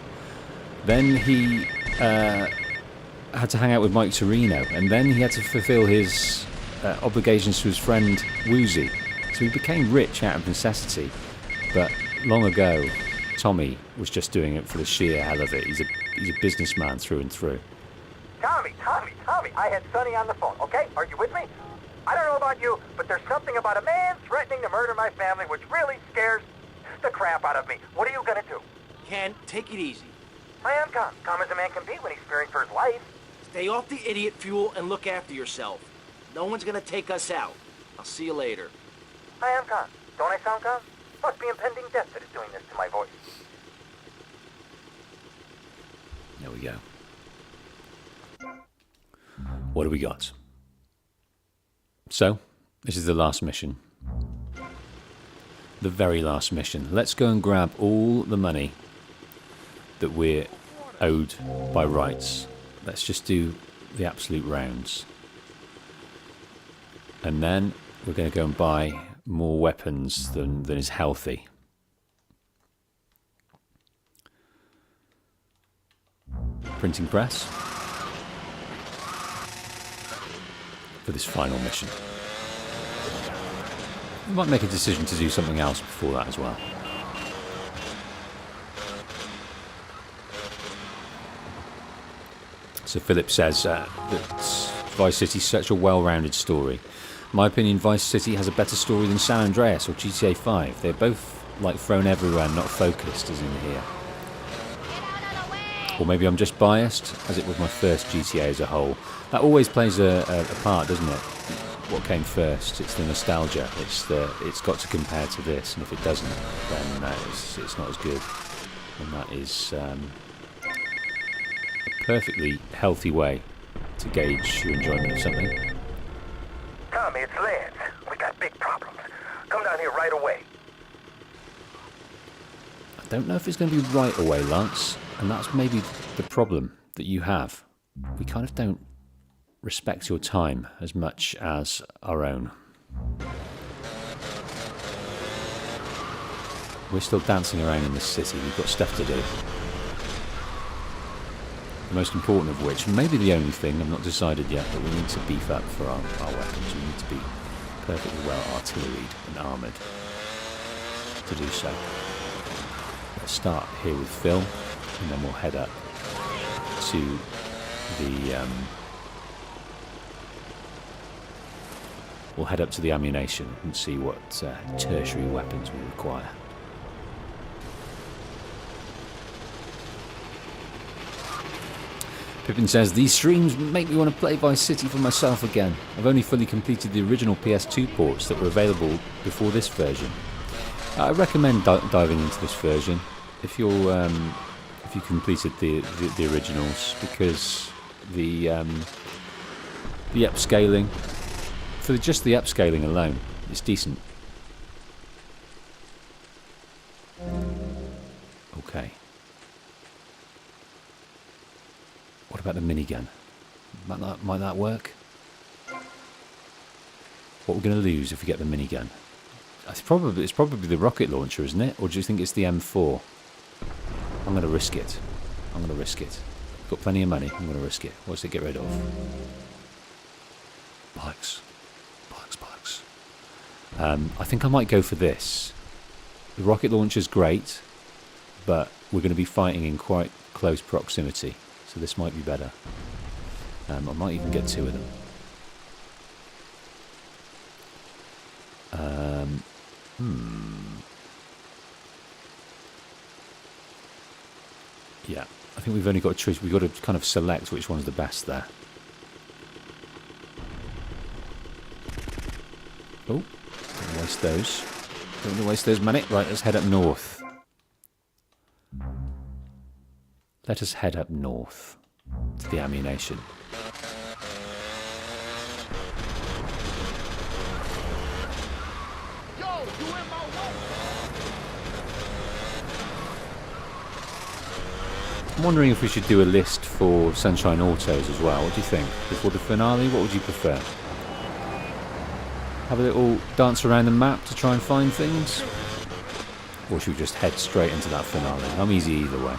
Speaker 1: Then he had to hang out with Mike Torino, and then he had to fulfill his obligations to his friend Woozy. So he became rich out of necessity, but long ago Tommy was just doing it for the sheer hell of it. He's a businessman through and through.
Speaker 2: Tommy, I had Sonny on the phone, okay? Are you with me? I don't know about you, but there's something about a man threatening to murder my family which really scares the crap out of me. What are you gonna do?
Speaker 5: Ken, take it easy.
Speaker 2: I am calm. Calm as a man can be when he's fearing for his life.
Speaker 5: Stay off the idiot fuel and look after yourself. No one's gonna take us out. I'll see you later.
Speaker 2: I am calm. Don't I sound calm? Must be impending death that is doing this to my voice.
Speaker 1: There we go. What do we got? So, this is the last mission. The very last mission. Let's go and grab all the money that we're owed by rights. Let's just do the absolute rounds. And then we're going to go and buy more weapons than is healthy. Printing press. For this final mission. We might make a decision to do something else before that as well. So Philip says that Vice City's such a well-rounded story. In my opinion, Vice City has a better story than San Andreas or GTA 5. They're both like thrown everywhere and not focused as in here. Or maybe I'm just biased, as it was my first GTA as a whole. That always plays a part, doesn't it? What came first? It's the nostalgia. It's got to compare to this, and if it doesn't, then it's not as good. And that is a perfectly healthy way to gauge your enjoyment of something.
Speaker 2: Tommy, it's Lance. We got big problems. Come down here right away.
Speaker 1: I don't know if it's going to be right away, Lance, and that's maybe the problem that you have. We kind of don't respect your time as much as our own. We're still dancing around in this city. We've got stuff to do. The most important of which, maybe the only thing, I've not decided yet, but we need to beef up for our weapons. We need to be perfectly well artilleried and armoured to do so. Let's start here with Phil, and then we'll head up to the ammunition and see what tertiary weapons we require. Pippin says, these streams make me want to play Vice City for myself again. I've only fully completed the original PS2 ports that were available before this version. I recommend diving into this version if you completed the originals, because the upscaling, for just the upscaling alone, it's decent. Okay. What about the minigun? Might that work? What we're going to lose if we get the minigun? It's probably the rocket launcher, isn't it? Or do you think it's the M4? I'm going to risk it. Got plenty of money. I'm going to risk it. What's it get rid of? Bollocks. I think I might go for this. The rocket launcher's great, but we're going to be fighting in quite close proximity. So this might be better. I might even get two of them. Yeah, I think we've only got a choice. We've got to kind of select which one's the best there. Oh, don't waste those. Don't want to waste those money. Right, let's head up north. Let us head up north to the ammunition. I'm wondering if we should do a list for Sunshine Autos as well. What do you think? Before the finale, what would you prefer? Have a little dance around the map to try and find things? Or should we just head straight into that finale? I'm easy either way.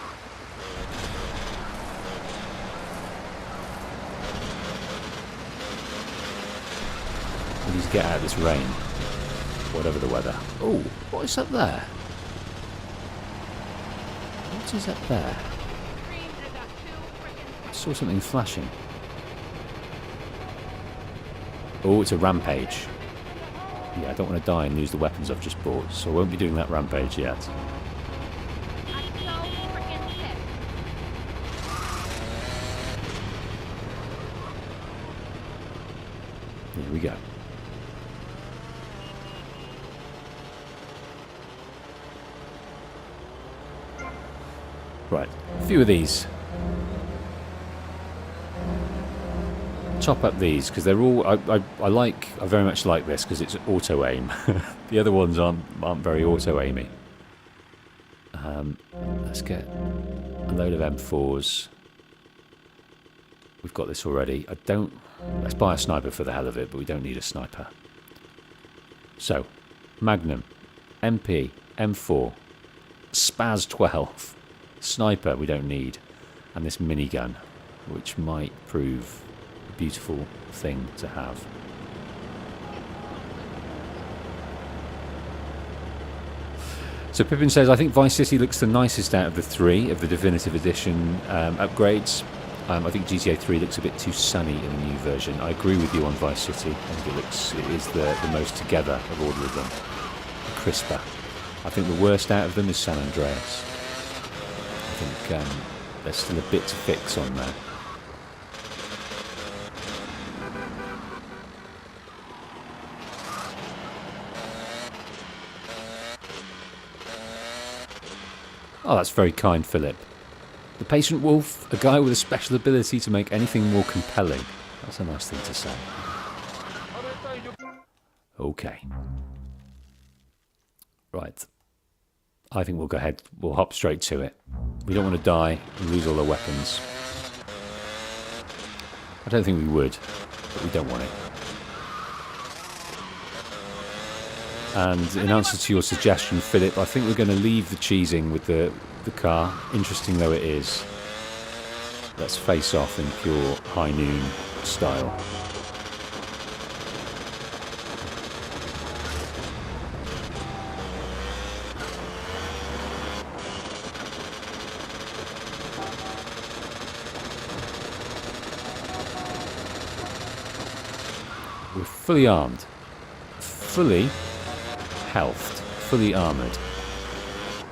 Speaker 1: Please get out of this rain. Whatever the weather. Oh, what is up there? What is up there? I saw something flashing. Oh, it's a rampage. Yeah, I don't want to die and lose the weapons I've just bought, so I won't be doing that rampage yet. Here we go. Right, a few of these. Chop up these because they're all. I very much like this because it's auto aim. The other ones aren't very auto aimy. Let's get a load of M4s. We've got this already. Let's buy a sniper for the hell of it, but we don't need a sniper. So, Magnum, MP, M4, Spaz 12, sniper we don't need, and this minigun, which might prove a beautiful thing to have. So Pippin says, I think Vice City looks the nicest out of the three of the Definitive Edition upgrades. I think GTA 3 looks a bit too sunny in the new version. I agree with you on Vice City. I think it is the most together of all of them. Crisper. I think the worst out of them is San Andreas. I think there's still a bit to fix on there. Oh, that's very kind, Philip. The Patient Wolf, a guy with a special ability to make anything more compelling. That's a nice thing to say. Okay. Right. I think we'll go ahead. We'll hop straight to it. We don't want to die and lose all our weapons. I don't think we would, but we don't want it. And in answer to your suggestion, Philip, I think we're going to leave the cheesing with the car, interesting though it is. Let's face off in pure High Noon style. We're fully armed, fully healthed, fully armoured,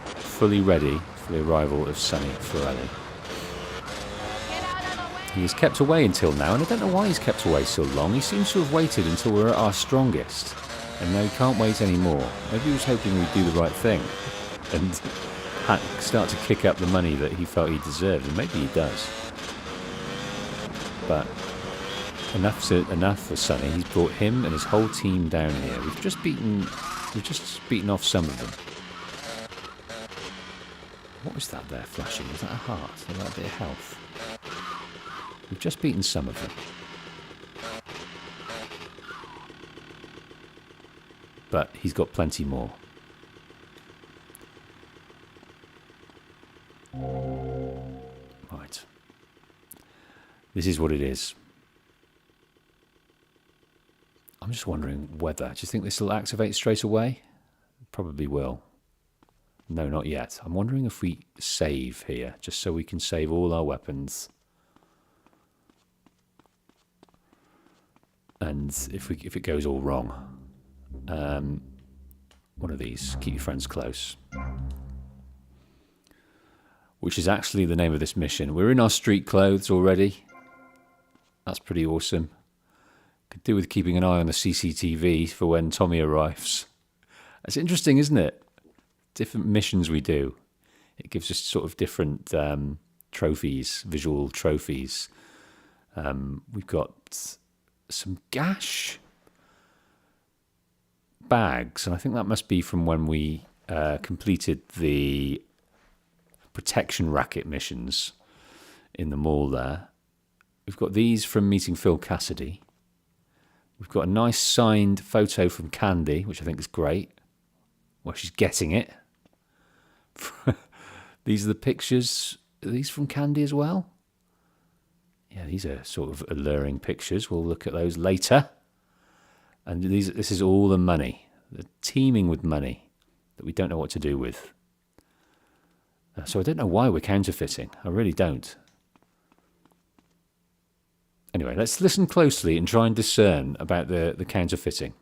Speaker 1: fully ready for the arrival of Sonny Forelli. He is kept away until now, and I don't know why he's kept away so long. He seems to have waited until we're at our strongest, and now he can't wait anymore. Maybe he was hoping we'd do the right thing and start to kick up the money that he felt he deserved, and maybe he does. But enough for Sonny. He's brought him and his whole team down here. We've just beaten off some of them. What was that there flashing? Was that a heart? Was that a bit of health? We've just beaten some of them. But he's got plenty more. Right. This is what it is. I'm just wondering whether... Do you think this will activate straight away? Probably will. No, not yet. I'm wondering if we save here, just so we can save all our weapons. And if it goes all wrong, one of these, keep your friends close. Which is actually the name of this mission. We're in our street clothes already. That's pretty awesome. Could do with keeping an eye on the CCTV for when Tommy arrives. That's interesting, isn't it? Different missions we do. It gives us sort of different trophies, visual trophies. We've got some gash bags, and I think that must be from when we completed the protection racket missions in the mall there. We've got these from meeting Phil Cassidy. We've got a nice signed photo from Candy, which I think is great. Well, she's getting it. These are the pictures. Are these from Candy as well? Yeah, these are sort of alluring pictures. We'll look at those later. And this is all the money. They're teeming with money that we don't know what to do with. So I don't know why we're counterfeiting. I really don't. Anyway, let's listen closely and try and discern about the counterfeiting.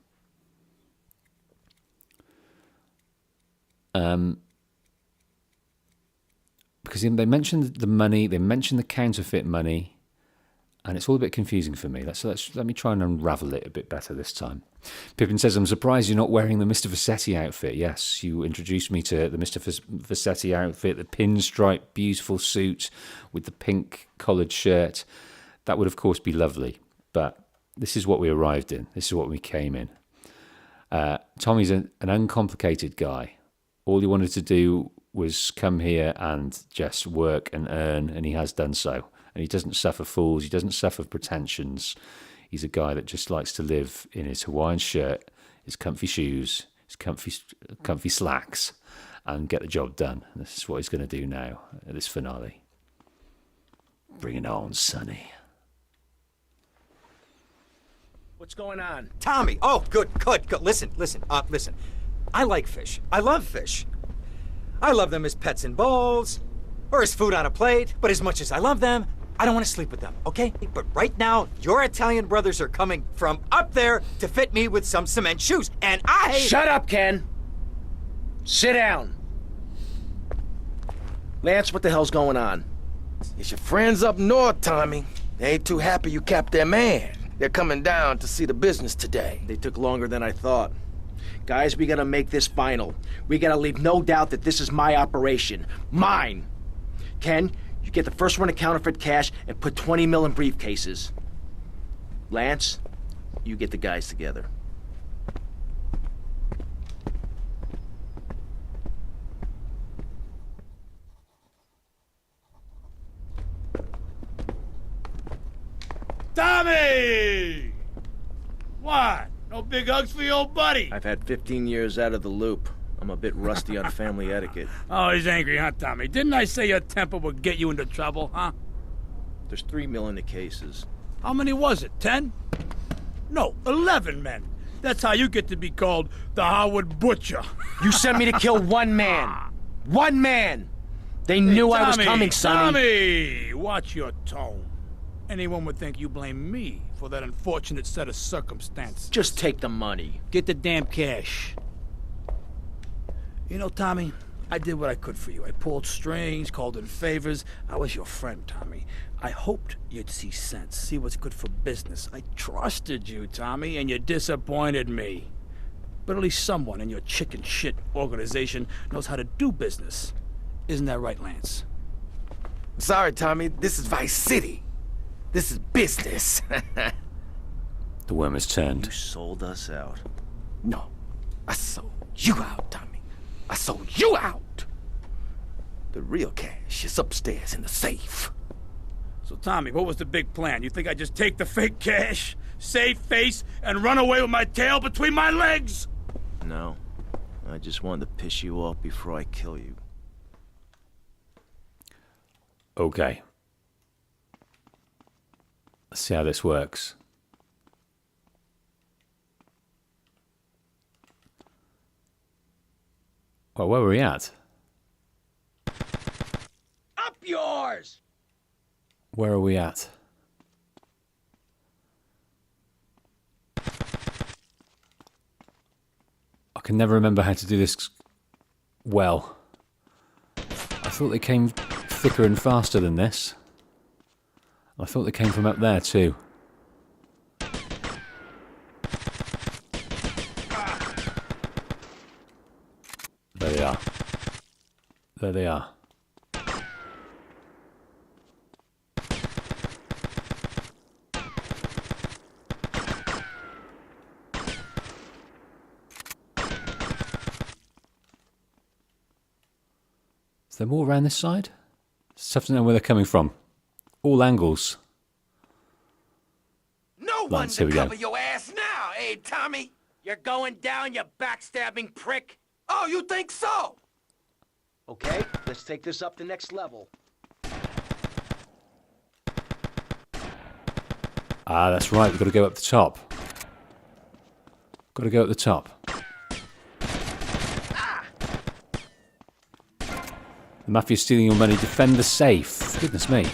Speaker 1: Because they mentioned the money, they mentioned the counterfeit money, and it's all a bit confusing for me. Let me try and unravel it a bit better this time. Pippin says, I'm surprised you're not wearing the Mr. Vercetti outfit. Yes, you introduced me to the Mr. Vercetti outfit, the pinstripe, beautiful suit with the pink collared shirt. That would, of course, be lovely. But this is what we arrived in. This is what we came in. Tommy's an uncomplicated guy. All he wanted to do was come here and just work and earn, and he has done so. And he doesn't suffer fools. He doesn't suffer pretensions. He's a guy that just likes to live in his Hawaiian shirt, his comfy shoes, his comfy slacks, and get the job done. And this is what he's going to do now at this finale. Bring it on, Sonny.
Speaker 5: What's going on?
Speaker 9: Tommy! Oh, good. Listen. I like fish. I love fish. I love them as pets in bowls, or as food on a plate, but as much as I love them, I don't want to sleep with them, okay? But right now, your Italian brothers are coming from up there to fit me with some cement shoes, and I...
Speaker 5: Shut up, Ken! Sit down. Lance, what the hell's going on?
Speaker 8: It's your friends up north, Tommy. They ain't too happy you capped their man. They're coming down to see the business today.
Speaker 5: They took longer than I thought. Guys, we gotta make this final. We gotta leave no doubt that this is my operation. Mine! Ken, you get the first run of counterfeit cash and put 20 mil in briefcases. Lance, you get the guys together.
Speaker 7: Tommy! What? No big hugs for your old buddy?
Speaker 5: I've had 15 years out of the loop. I'm a bit rusty on family etiquette.
Speaker 7: Oh, he's angry, huh, Tommy? Didn't I say your temper would get you into trouble, huh?
Speaker 5: There's 3 mil in the cases.
Speaker 7: How many was it, 10? No, 11 men. That's how you get to be called the Howard Butcher.
Speaker 5: You sent me to kill one man. One man! They knew I was coming, Sonny.
Speaker 7: Tommy, watch your tone. Anyone would think you blame me for that unfortunate set of circumstances.
Speaker 5: Just take the money.
Speaker 7: Get the damn cash. You know, Tommy, I did what I could for you. I pulled strings, called in favors. I was your friend, Tommy. I hoped you'd see sense, see what's good for business. I trusted you, Tommy, and you disappointed me. But at least someone in your chicken shit organization knows how to do business. Isn't that right, Lance?
Speaker 8: Sorry, Tommy. This is Vice City. This is business.
Speaker 1: The worm has turned.
Speaker 5: You sold us out.
Speaker 8: No, I sold you out, Tommy. I sold you out. The real cash is upstairs in the safe.
Speaker 7: So, Tommy, what was the big plan? You think I just take the fake cash, save face, and run away with my tail between my legs?
Speaker 5: No. I just wanted to piss you off before I kill you.
Speaker 1: Okay. Let's see how this works. Well, where were we at?
Speaker 8: Up yours!
Speaker 1: Where are we at? I can never remember how to do this well. I thought they came thicker and faster than this. I thought they came from up there too. There they are. There they are. Is there more around this side? It's tough to know where they're coming from. All angles.
Speaker 8: No one
Speaker 1: Lance, here
Speaker 8: to
Speaker 1: we go.
Speaker 8: cover your ass now, eh, Tommy?
Speaker 9: You're going down, you backstabbing prick!
Speaker 8: Oh, you think so?
Speaker 5: Okay, let's take this up the next level.
Speaker 1: Ah, that's right. We've got to go up the top. Got to go up the top. The mafia's stealing your money. Defend the safe. Goodness me.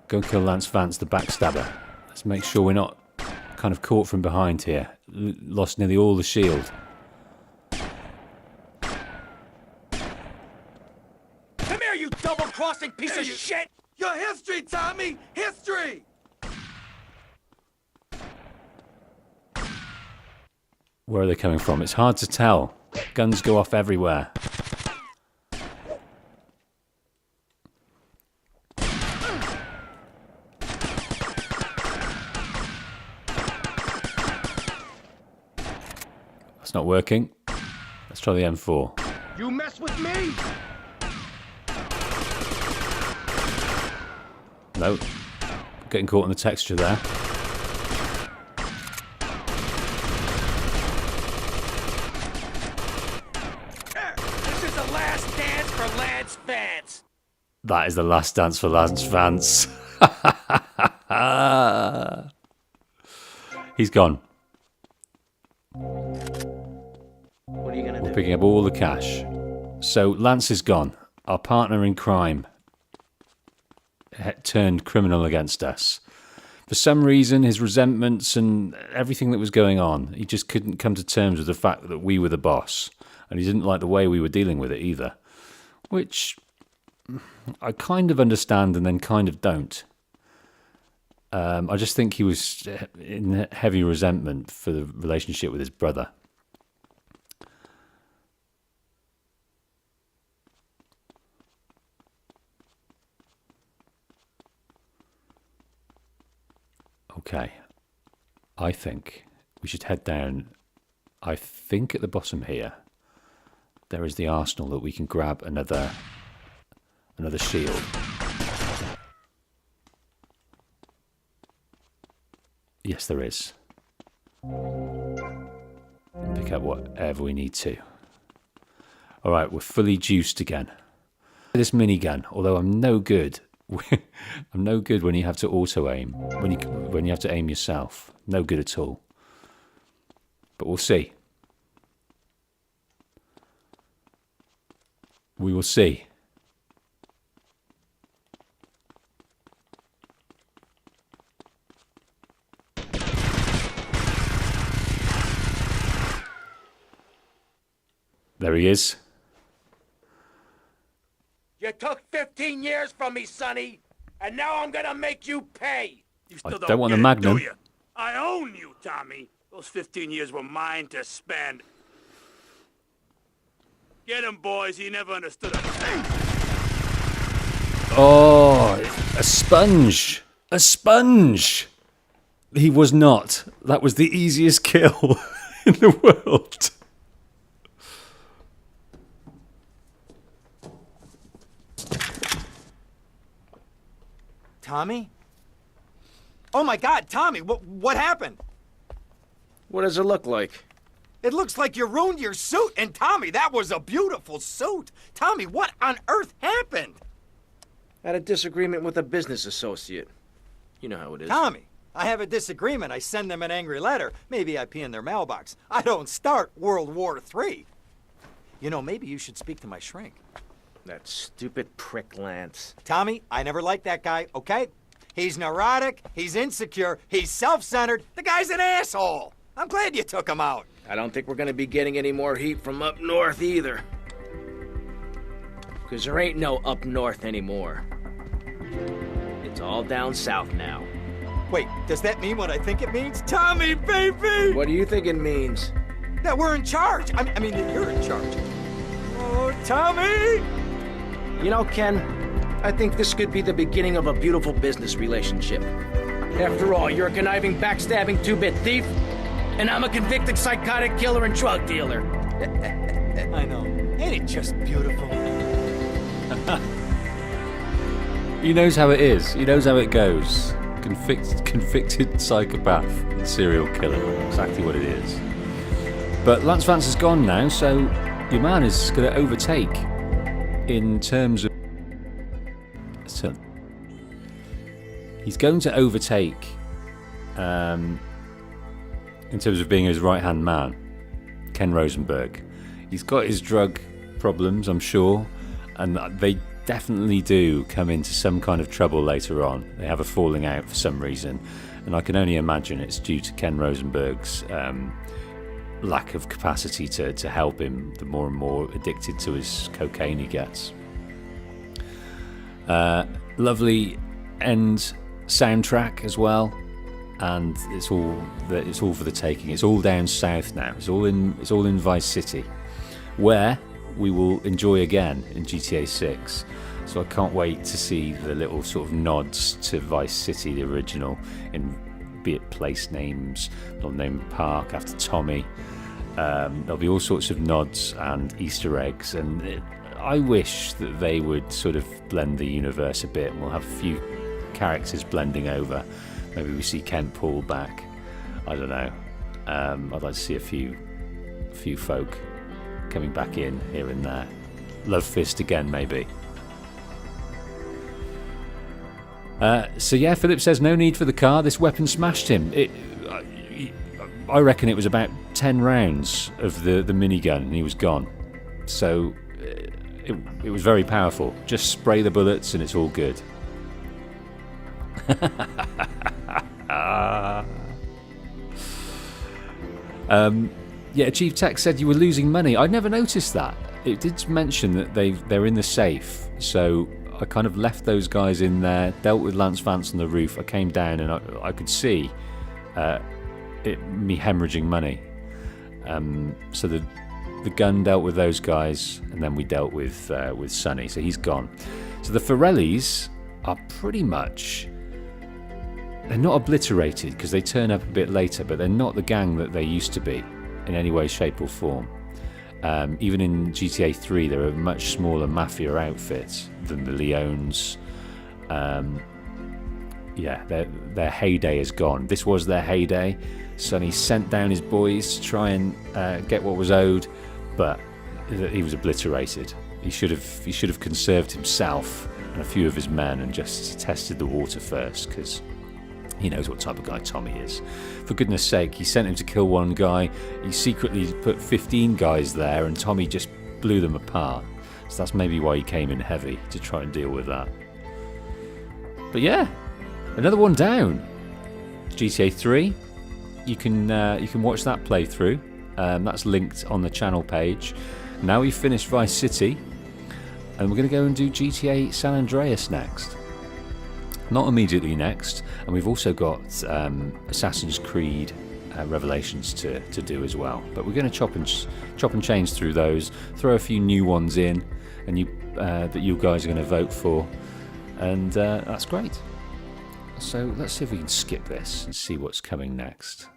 Speaker 1: Go and kill Lance Vance, the backstabber. Let's make sure we're not kind of caught from behind here. Lost nearly all the shield.
Speaker 8: Come here, you double-crossing piece of shit!
Speaker 6: Your history, Tommy! History!
Speaker 1: Where are they coming from? It's hard to tell. Guns go off everywhere. That's not working. Let's try the M4.
Speaker 6: You mess with me?
Speaker 1: No. Getting caught in the texture there.
Speaker 8: This is the last dance for Lance Vance!
Speaker 1: That is the last dance for Lance Vance. He's gone.
Speaker 5: What are you gonna do?
Speaker 1: We're picking up all the cash. So Lance is gone. Our partner in crime turned criminal against us. For some reason, his resentments and everything that was going on, he just couldn't come to terms with the fact that we were the boss. And he didn't like the way we were dealing with it either. Which I kind of understand and then kind of don't. I just think he was in heavy resentment for the relationship with his brother. Okay, I think we should head down. I think at the bottom here, there is the arsenal that we can grab another shield. Yes, there is. Pick up whatever we need to. All right, we're fully juiced again. This minigun, although I'm no good. I'm no good when you have to auto aim. When you have to aim yourself, no good at all. But we'll see. We will see. There he is.
Speaker 8: You took 15 years from me, Sonny, and now I'm gonna make you pay!
Speaker 7: You
Speaker 1: I
Speaker 7: still
Speaker 1: don't want the Magnum.
Speaker 7: do you? I own you, Tommy. Those 15 years were mine to spend. Get him, boys. He never understood a thing.
Speaker 1: Oh, a sponge. A sponge. He was not. That was the easiest kill in the world.
Speaker 9: Tommy? Oh my God, Tommy, what happened?
Speaker 5: What does it look like?
Speaker 9: It looks like you ruined your suit, and Tommy, that was a beautiful suit. Tommy, what on earth happened?
Speaker 5: I had a disagreement with a business associate. You know how it is.
Speaker 9: Tommy, I have a disagreement. I send them an angry letter. Maybe I pee in their mailbox. I don't start World War III. You know, maybe you should speak to my shrink.
Speaker 5: That stupid prick Lance.
Speaker 9: Tommy, I never liked that guy, okay? He's neurotic, he's insecure, he's self-centered. The guy's an asshole. I'm glad you took him out.
Speaker 5: I don't think we're gonna be getting any more heat from up north either. Because there ain't no up north anymore. It's all down south now.
Speaker 9: Wait, does that mean what I think it means? Tommy, baby!
Speaker 5: What do you think it means?
Speaker 9: That we're in charge. I mean, that you're in charge. Oh, Tommy!
Speaker 5: You know, Ken, I think this could be the beginning of a beautiful business relationship. After all, you're a conniving, backstabbing two-bit thief, and I'm a convicted psychotic killer and drug dealer.
Speaker 9: I know. Ain't it just beautiful?
Speaker 1: He knows how it is. He knows how it goes. Convicted psychopath and serial killer. Exactly what it is. But Lance Vance is gone now, so your man is going to overtake in terms of... So he's going to overtake in terms of being his right-hand man, Ken Rosenberg. He's got his drug problems, I'm sure, and they definitely do come into some kind of trouble later on. They have a falling out for some reason, and I can only imagine it's due to Ken Rosenberg's lack of capacity to help him the more and more addicted to his cocaine he gets. Lovely end soundtrack as well, and it's all for the taking. It's all down south now. It's all in Vice City, where we will enjoy again in GTA 6. So I can't wait to see the little sort of nods to Vice City, the original, in be it place names. They'll name a park after Tommy. There'll be all sorts of nods and Easter eggs, and I wish that they would sort of blend the universe a bit, and we'll have a few characters blending over. Maybe we see Kent Paul back. I don't know. I'd like to see a few folk coming back in here and there. Love Fist again, maybe. So yeah, Philip says no need for the car. This weapon smashed him. I reckon it was about 10 rounds of the minigun and he was gone. So it was very powerful. Just spray the bullets and it's all good. Yeah, Chief Tech said you were losing money. I never noticed that. It did mention that they're in the safe, so I kind of left those guys in there, dealt with Lance Vance on the roof. I came down and I could see me hemorrhaging money. So the gun dealt with those guys, and then we dealt with Sonny. So he's gone. So the Forellis are pretty much, they're not obliterated because they turn up a bit later, but they're not the gang that they used to be in any way, shape or form. Even in GTA 3, they're a much smaller mafia outfit than the Leones. Yeah, their heyday is gone. This was their heyday. Sonny sent down his boys to try and get what was owed, but he was obliterated. He should have conserved himself and a few of his men and just tested the water first, because he knows what type of guy Tommy is. For goodness sake, he sent him to kill one guy. He secretly put 15 guys there, and Tommy just blew them apart. So that's maybe why he came in heavy, to try and deal with that. But yeah, another one down. GTA 3. You can watch that playthrough. That's linked on the channel page. Now we've finished Vice City, and we're going to go and do GTA San Andreas next. Not immediately next, and we've also got Assassin's Creed Revelations to do as well. But we're going to chop and change through those, throw a few new ones in, and that you guys are going to vote for, and that's great. So let's see if we can skip this and see what's coming next.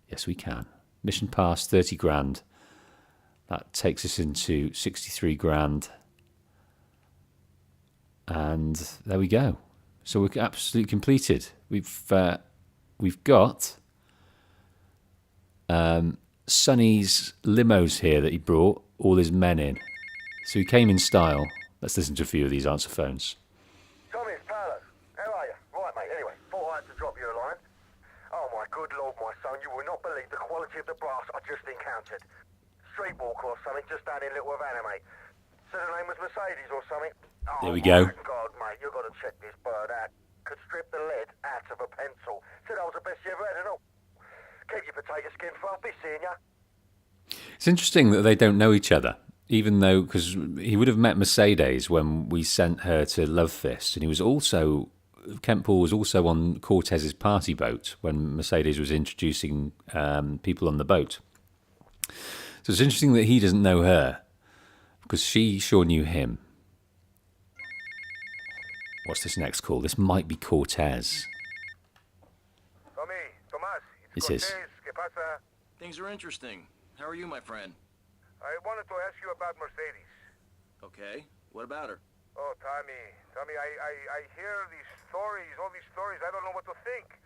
Speaker 1: Yes, we can. Mission pass, 30 grand. That takes us into 63 grand. And there we go. So we're absolutely completed. We've got Sonny's limos here that he brought all his men in. So he came in style. Let's listen to a few of these answer phones.
Speaker 2: Tommy, it's Paolo. How are you? Right, mate. Anyway, thought I had to drop you a line. Oh, my good lord, my son, you will not believe the quality of the brass I just encountered. Streetwalker or something just down in Little Havana, mate. So the name was Mercedes or something. Oh,
Speaker 1: there we go.
Speaker 2: My God, mate, you've got to check this bird out. Could strip the lead out of a pencil. Said I was the best you ever had, and all. Keep your potato skin fluffy, seeing ya.
Speaker 1: It's interesting that they don't know each other, even though, because he would have met Mercedes when we sent her to Love Fist, and he was also, Kent Paul was also on Cortez's party boat when Mercedes was introducing people on the boat. So it's interesting that he doesn't know her, because she sure knew him. What's this next call? This might be Cortez.
Speaker 2: Tommy, Tomas,
Speaker 1: This
Speaker 2: it's
Speaker 1: is.
Speaker 2: Cortez. ¿Qué pasa?
Speaker 8: Things are interesting. How are you, my friend?
Speaker 2: I wanted to ask you about Mercedes.
Speaker 8: Okay. What about her?
Speaker 2: Oh, Tommy, I hear these stories, all these stories. I don't know what to think.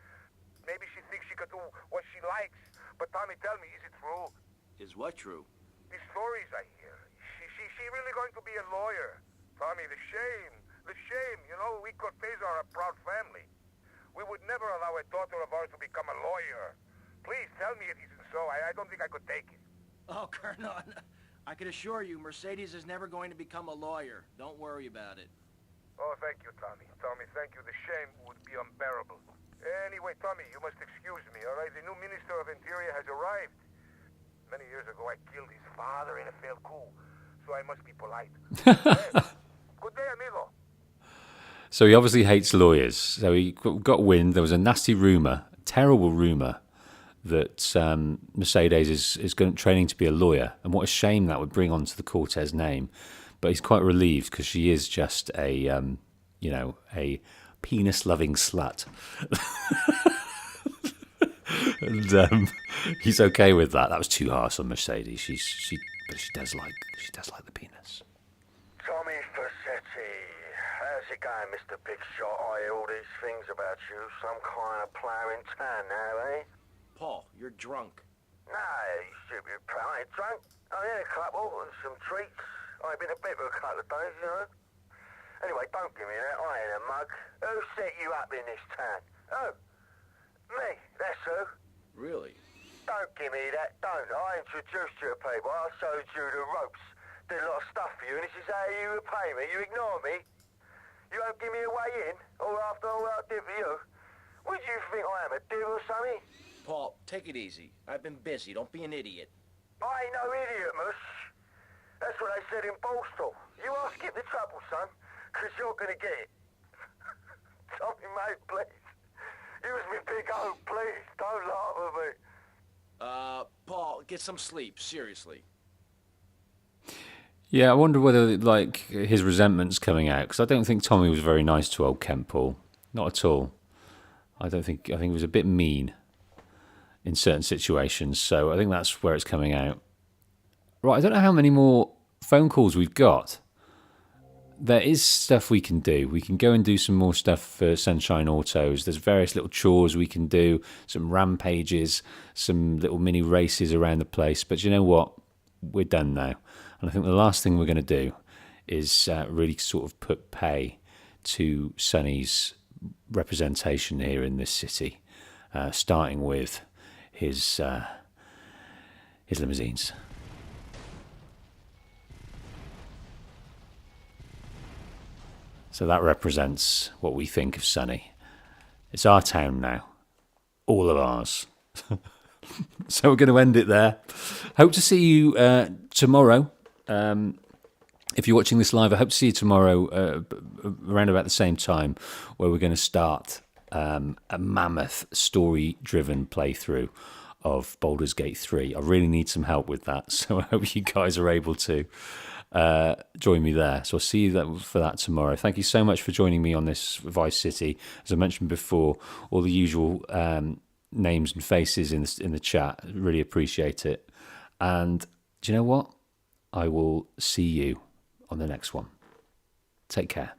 Speaker 2: Maybe she thinks she could do what she likes. But Tommy, tell me, is it true?
Speaker 8: Is what true?
Speaker 2: These stories I hear. She really going to be a lawyer? Tommy, the shame. You know, we Cortez are a proud family. We would never allow a daughter of ours to become a lawyer. Please tell me it isn't so. I don't think I could take it.
Speaker 8: Oh, Colonel,
Speaker 5: I can assure you, Mercedes is never going to become a lawyer. Don't worry about it.
Speaker 2: Oh, thank you, Tommy. Tommy, thank you. The shame would be unbearable. Anyway, Tommy, you must excuse me, all right? The new Minister of Interior has arrived. Many years ago, I killed his father in a failed coup, so I must be polite. Good day, amigo.
Speaker 1: So he obviously hates lawyers. So he got wind. There was a nasty rumour, a terrible rumour, that Mercedes is training to be a lawyer. And what a shame that would bring onto the Cortez name. But he's quite relieved because she is just a penis-loving slut. And he's okay with that. That was too harsh on Mercedes. She does like the penis.
Speaker 2: Tommy Vercetti. How's it going, Mr. Big Shot? I hear all these things about you. Some kind of player in town now, eh?
Speaker 5: Paul, you're drunk.
Speaker 2: No, you stupid pal. I ain't drunk. I had a couple and some treats. I've been a bit for a couple of days, you know. Anyway, don't give me that. I ain't a mug. Who set you up in this town? Oh, me. That's who.
Speaker 5: Really?
Speaker 2: Don't give me that. Don't. I introduced you to people. I showed you the ropes. Did a lot of stuff for you, and this is how you repay me. You ignore me. You won't give me a way in, all after all I did for you. What do you think I am, a devil or something?
Speaker 5: Paul, take it easy. I've been busy. Don't be an idiot.
Speaker 2: I ain't no idiot, Mush. That's what they said in Borstal. You are skip the trouble, son, because you're going to get it. Tommy, mate, please. Use me big O, please. Don't laugh at me.
Speaker 5: Paul, get some sleep. Seriously.
Speaker 1: Yeah, I wonder whether like his resentment's coming out, because I don't think Tommy was very nice to old Kent Paul. Not at all. I think he was a bit mean in certain situations, so I think that's where it's coming out. Right, I don't know how many more phone calls we've got. There is stuff we can do. We can go and do some more stuff for Sunshine Autos. There's various little chores we can do, some rampages, some little mini races around the place. But you know what? We're done now. And I think the last thing we're going to do is really sort of put pay to Sonny's representation here in this city, starting with his limousines. So that represents what we think of Sonny. It's our town now. All of ours. So we're going to end it there. Hope to see you tomorrow. If you're watching this live, I hope to see you tomorrow around about the same time, where we're going to start a mammoth story-driven playthrough of Baldur's Gate 3. I really need some help with that, so I hope you guys are able to join me there. So I'll see you for that tomorrow. Thank you so much for joining me on this Vice City. As I mentioned before, all the usual names and faces in the chat. Really appreciate it. And do you know what? I will see you on the next one. Take care.